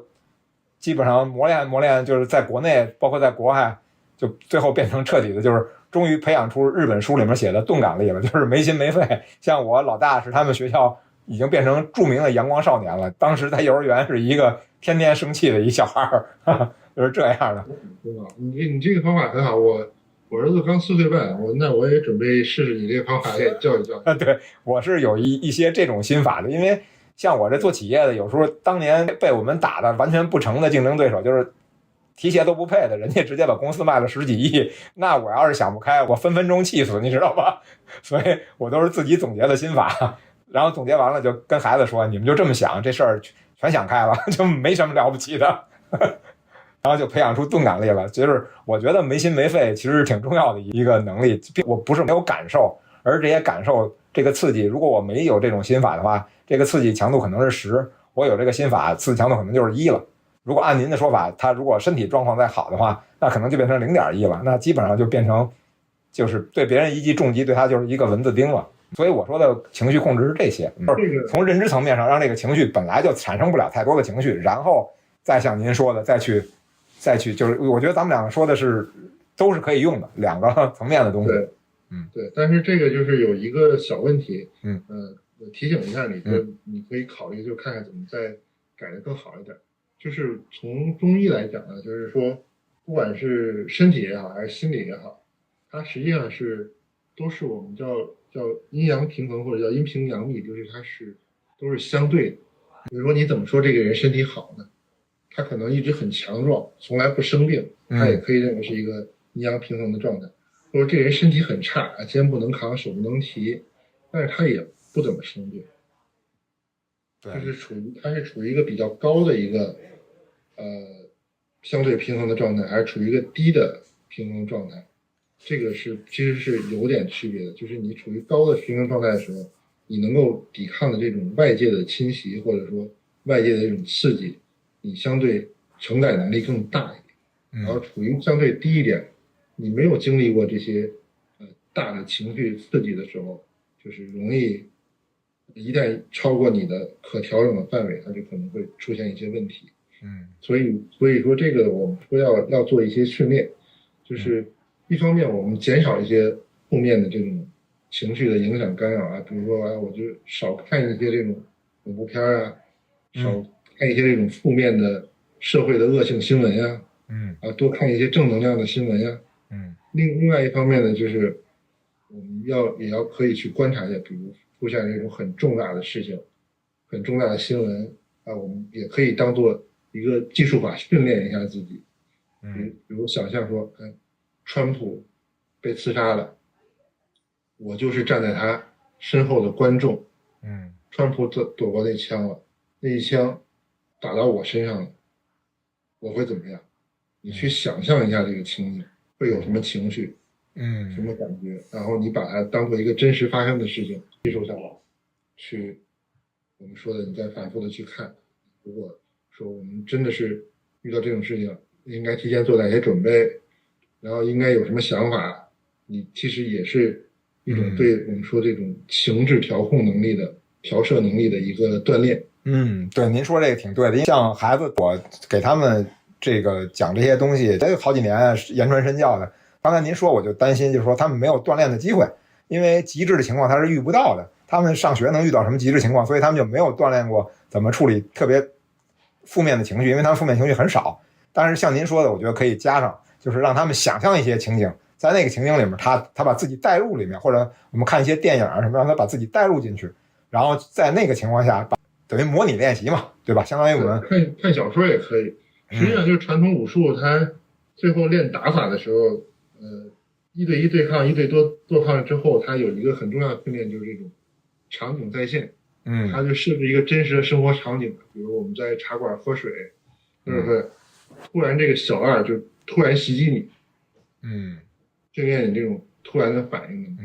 基本上磨练，就是在国内包括在国外，就最后变成彻底的，就是终于培养出日本书里面写的钝感力了，就是没心没肺。像我老大是他们学校已经变成著名的阳光少年了，当时在幼儿园是一个天天生气的一小孩儿，就是这样的。很好，你这个方法很好，我儿子刚4岁半，我也准备试试你这个方法，也教一教。对，我是有一些这种心法的，因为像我这做企业的，有时候当年被我们打的完全不成的竞争对手，就是提鞋都不配的，人家直接把公司卖了10几亿，那我要是想不开，我分分钟气死，你知道吧？所以我都是自己总结的心法，然后总结完了就跟孩子说，你们就这么想，这事儿全想开了，就没什么了不起的。然后就培养出钝感力了。就是我觉得没心没肺其实是挺重要的一个能力。我不是没有感受，而这些感受这个刺激，如果我没有这种心法的话，这个刺激强度可能是10，我有这个心法刺激强度可能就是1了。如果按您的说法，他如果身体状况再好的话，那可能就变成0.1了，那基本上就变成就是对别人一击重击，对他就是一个蚊子叮了。所以我说的情绪控制是这些，从认知层面上让这个情绪本来就产生不了太多的情绪，然后再像您说的再去，就是我觉得咱们两个说的是都是可以用的两个层面的东西。对，对，但是这个就是有一个小问题，我提醒一下你，你可以考虑就看看怎么再改得更好一点。就是从中医来讲呢，就是说，不管是身体也好，还是心理也好，它实际上都是我们叫阴阳平衡，或者叫阴平阳秘，就是都是相对的。比如说你怎么说这个人身体好呢？他可能一直很强壮，从来不生病，他也可以认为是一个阴阳平衡的状态。或者这个人身体很差，肩不能扛，手不能提，但是他也不怎么生病。对，他是处于一个比较高的一个相对平衡的状态，还是处于一个低的平衡状态？这个其实是有点区别的。就是你处于高的平衡状态的时候，你能够抵抗的这种外界的侵袭，或者说外界的这种刺激，你相对承载能力更大一点。然后处于相对低一点，你没有经历过这些大的情绪刺激的时候，就是容易一旦超过你的可调整的范围，它就可能会出现一些问题。所以说这个我们说要做一些训练，就是一方面我们减少一些负面的这种情绪的影响干扰啊，比如说我就少看一些这种恐怖片啊，少看一些这种负面的社会的恶性新闻呀，多看一些正能量的新闻呀。另外一方面呢，就是我们也要可以去观察一下，比如出现这种很重大的事情、很重大的新闻啊，我们也可以当做一个技术法训练一下自己。比如想象说，川普被刺杀了，我就是站在他身后的观众。川普躲过那枪了，那一枪打到我身上了，我会怎么样？你去想象一下这个情景，会有什么情绪？什么感觉？然后你把它当做一个真实发生的事情接受下来，去我们说的你再反复的去看。如果说我们真的是遇到这种事情，应该提前做哪些准备，然后应该有什么想法，你其实也是一种对我们说这种情志调控能力的调摄能力的一个锻炼。对，您说这个挺对的。因为像孩子，我给他们这个讲这些东西，这好几年言传身教的。刚才您说，我就担心，就是说他们没有锻炼的机会，因为极致的情况他是遇不到的。他们上学能遇到什么极致情况，所以他们就没有锻炼过怎么处理特别负面的情绪，因为他们负面情绪很少。但是像您说的，我觉得可以加上，就是让他们想象一些情景，在那个情景里面，他把自己带入里面，或者我们看一些电影什么，让他把自己带入进去，然后在那个情况下，等于模拟练习嘛，对吧？相当于我们看小说也可以。实际上就是传统武术，它最后练打法的时候，一对一对抗、一对多抗之后，它有一个很重要的训练，就是这种场景再现。它就设置一个真实的生活场景，比如我们在茶馆喝水，是不是？突然这个小二就突然袭击你，训练你这种突然的反应。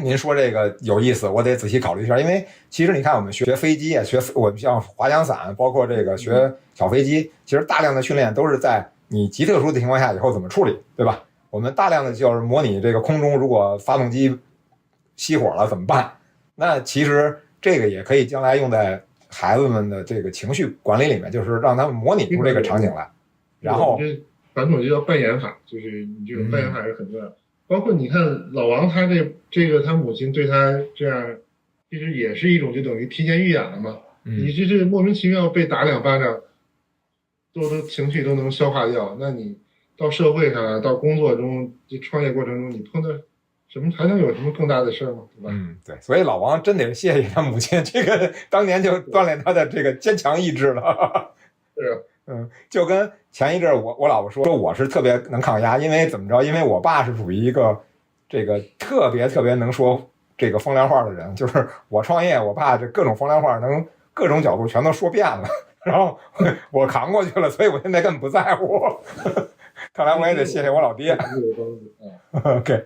您说这个有意思，我得仔细考虑一下。因为其实你看，我们学飞机啊，我们像滑翔伞，包括这个学小飞机，其实大量的训练都是在你极特殊的情况下以后怎么处理，对吧？我们大量的就是模拟这个空中如果发动机熄火了怎么办。那其实这个也可以将来用在孩子们的这个情绪管理里面，就是让他们模拟出这个场景来。然后传统就叫扮演法，就是你这种扮演法是很重要的。包括你看老王他这个他母亲对他这样，其实也是一种就等于提前预演了嘛。你这是莫名其妙被打2巴掌，都情绪都能消化掉。那你到社会上到工作中，这创业过程中，你碰到什么还能有什么更大的事吗？对吧？对，所以老王真得谢谢他母亲，这个当年就锻炼他的这个坚强意志了。是啊。就跟前一阵我老婆说我是特别能抗压，因为怎么着？因为我爸是属于一个这个特别能说这个风凉话的人，就是我创业，我爸这各种风凉话能各种角度全都说遍了，然后我扛过去了，所以我现在根本不在乎。看来我也得谢谢我老爹。OK。